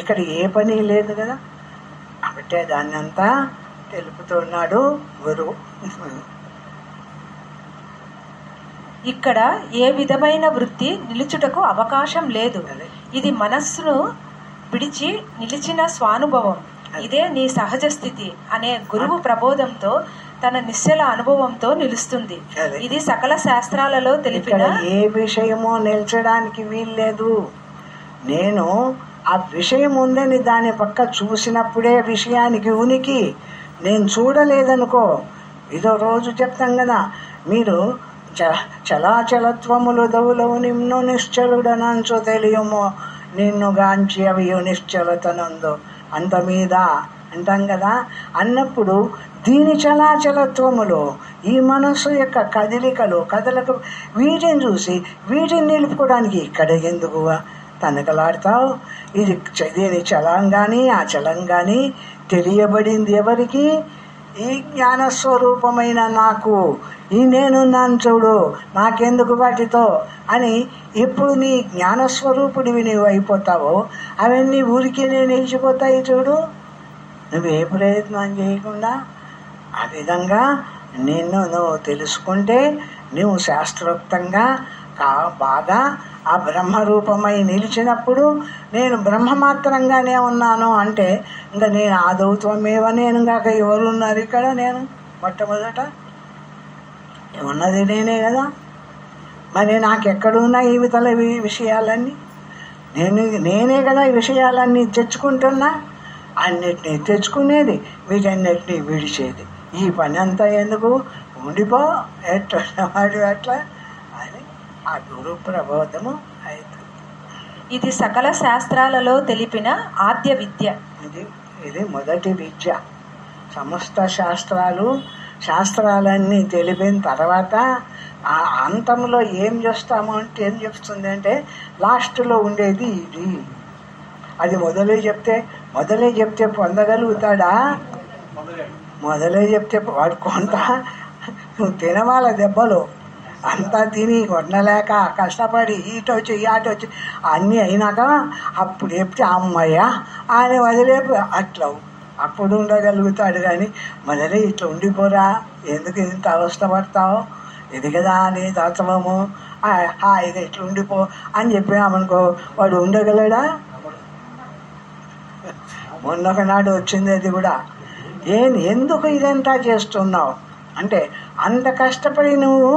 ఇక్కడ ఏ పని లేదు కదా. కాబట్టి దాన్ని అంతా తెలుపుతున్నాడు గురువు. ఇక్కడ ఏ విధమైన వృత్తి నిలుచుటకు అవకాశం లేదు. ఇది మనస్సును విడిచి నిలిచిన స్వానుభవం. ఇదే నీ సహజ స్థితి అనే గురువు ప్రబోధంతో తన నిశ్చల అనుభవంతో నిలుస్తుంది. ఇది సకల శాస్త్రాలలో తెలిపిన ఏ విషయమో నిల్చడానికి వీల్లేదు. నేను ఆ విషయం ఉందని దాని పక్క చూసినప్పుడే విషయానికి ఉనికి. నేను చూడలేదనుకో, ఇదో రోజు చెప్తాం కదా, మీరు చలాచలత్వములు దవులవు నిన్ను నిశ్చలుడనంచు తెలియమో నిన్ను గాంచి అవి నిశ్చలతనందు అంత మీద అంటాం కదా. అన్నప్పుడు దీని చలాచలత్వములు, ఈ మనస్సు యొక్క కదలకు వీటిని చూసి వీటిని నిలుపుకోవడానికి ఇక్కడ ఎందుకు తనకలాడతావు? దీని చలం కానీ ఆ చలం కానీ తెలియబడింది ఎవరికి? ఈ జ్ఞానస్వరూపమైన నాకు, ఈ నేనున్నాను చూడు, నాకెందుకు వాటితో అని ఎప్పుడు నీ జ్ఞానస్వరూపుడివి నీవు అయిపోతావో అవన్నీ ఊరికే నిలిచిపోతాయి చూడు. నువ్వే ప్రయత్నం చేయకుండా ఆ విధంగా నువ్వు తెలుసుకుంటే నువ్వు శాస్త్రోక్తంగా బాగా ఆ బ్రహ్మరూపమై నిలిచినప్పుడు నేను బ్రహ్మమాత్రంగానే ఉన్నాను అంటే ఇంకా నేను ఆదౌత్వమేవ నేను కాక ఎవరున్నారు ఇక్కడ? నేను మొట్టమొదట ఉన్నది నేనే కదా. మరి నాకెక్కడున్నా ఈ విధల విషయాలన్నీ నేనే కదా ఈ విషయాలన్నీ తెచ్చుకుంటున్నా. అన్నిటినీ తెచ్చుకునేది, వీటన్నిటినీ విడిచేది. ఈ పని అంతా ఎందుకు? ఉండిపో ఎట్లా వాడు అట్లా అని ఆ గురు ప్రబోధము అవుతుంది. ఇది సకల శాస్త్రాలలో తెలిపిన ఆద్య విద్య. ఇది మొదటి విద్య. సమస్త శాస్త్రాలన్నీ తెలిపిన తర్వాత ఆ అంతంలో ఏం చేస్తాము అంటే ఏం చెప్తుంది అంటే లాస్ట్లో ఉండేది ఇది. అది మొదలే చెప్తే పొందగలుగుతాడా? మొదలే చెప్తే వాడు కొంత తినవాళ్ళ దెబ్బలు అంతా తిని కొనలేక కష్టపడి ఈటొచ్చి ఆటొచ్చి అన్నీ అయినాక అప్పుడు చెప్తే అమ్మయ్య ఆయన వదిలేపు అట్లా అప్పుడు ఉండగలుగుతాడు. కానీ మొదలే ఇట్లా ఉండిపోరా, ఎందుకు ఇంత అవస్థపడతావు, ఇది కదా నీ తత్వము, హాయిగా ఇట్లా ఉండిపో అని చెప్పినామనుకో వాడు ఉండగలడా? మొన్నొకనాడు వచ్చింది అది కూడా. ఎందుకు ఇదంతా చేస్తున్నావు అంటే అంత కష్టపడి నువ్వు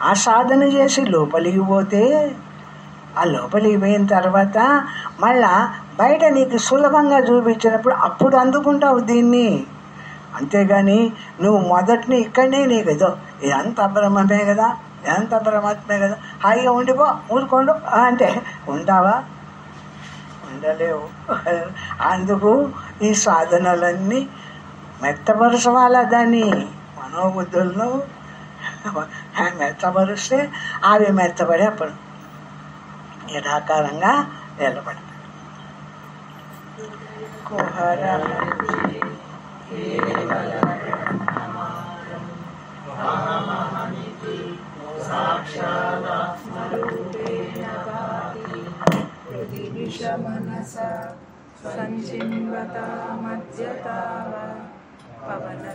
ఆ సాధన చేసి లోపలికి పోతే ఆ లోపలికి పోయిన తర్వాత మళ్ళా బయట నీకు సులభంగా చూపించినప్పుడు అప్పుడు అందుకుంటావు దీన్ని. అంతేగాని నువ్వు మొదటిని ఇక్కడనే నీకు ఏదో ఇదంతా బ్రహ్మమే కదా, ఇదంతా బ్రహ్మాత్మే కదా, హాయిగా ఉండిపో ఊరుకోండు అంటే ఉంటావా? ఉండలేవు. అందుకు ఈ సాధనలన్నీ మెత్తపరచవాలా, దాన్ని మనోబుద్ధులను మెత్తపరిస్తే అవి మెత్తపడి అప్పుడు యథాకారంగా నిలబడతాయి. మనస సంచిన్వత మధ్యతావ పవన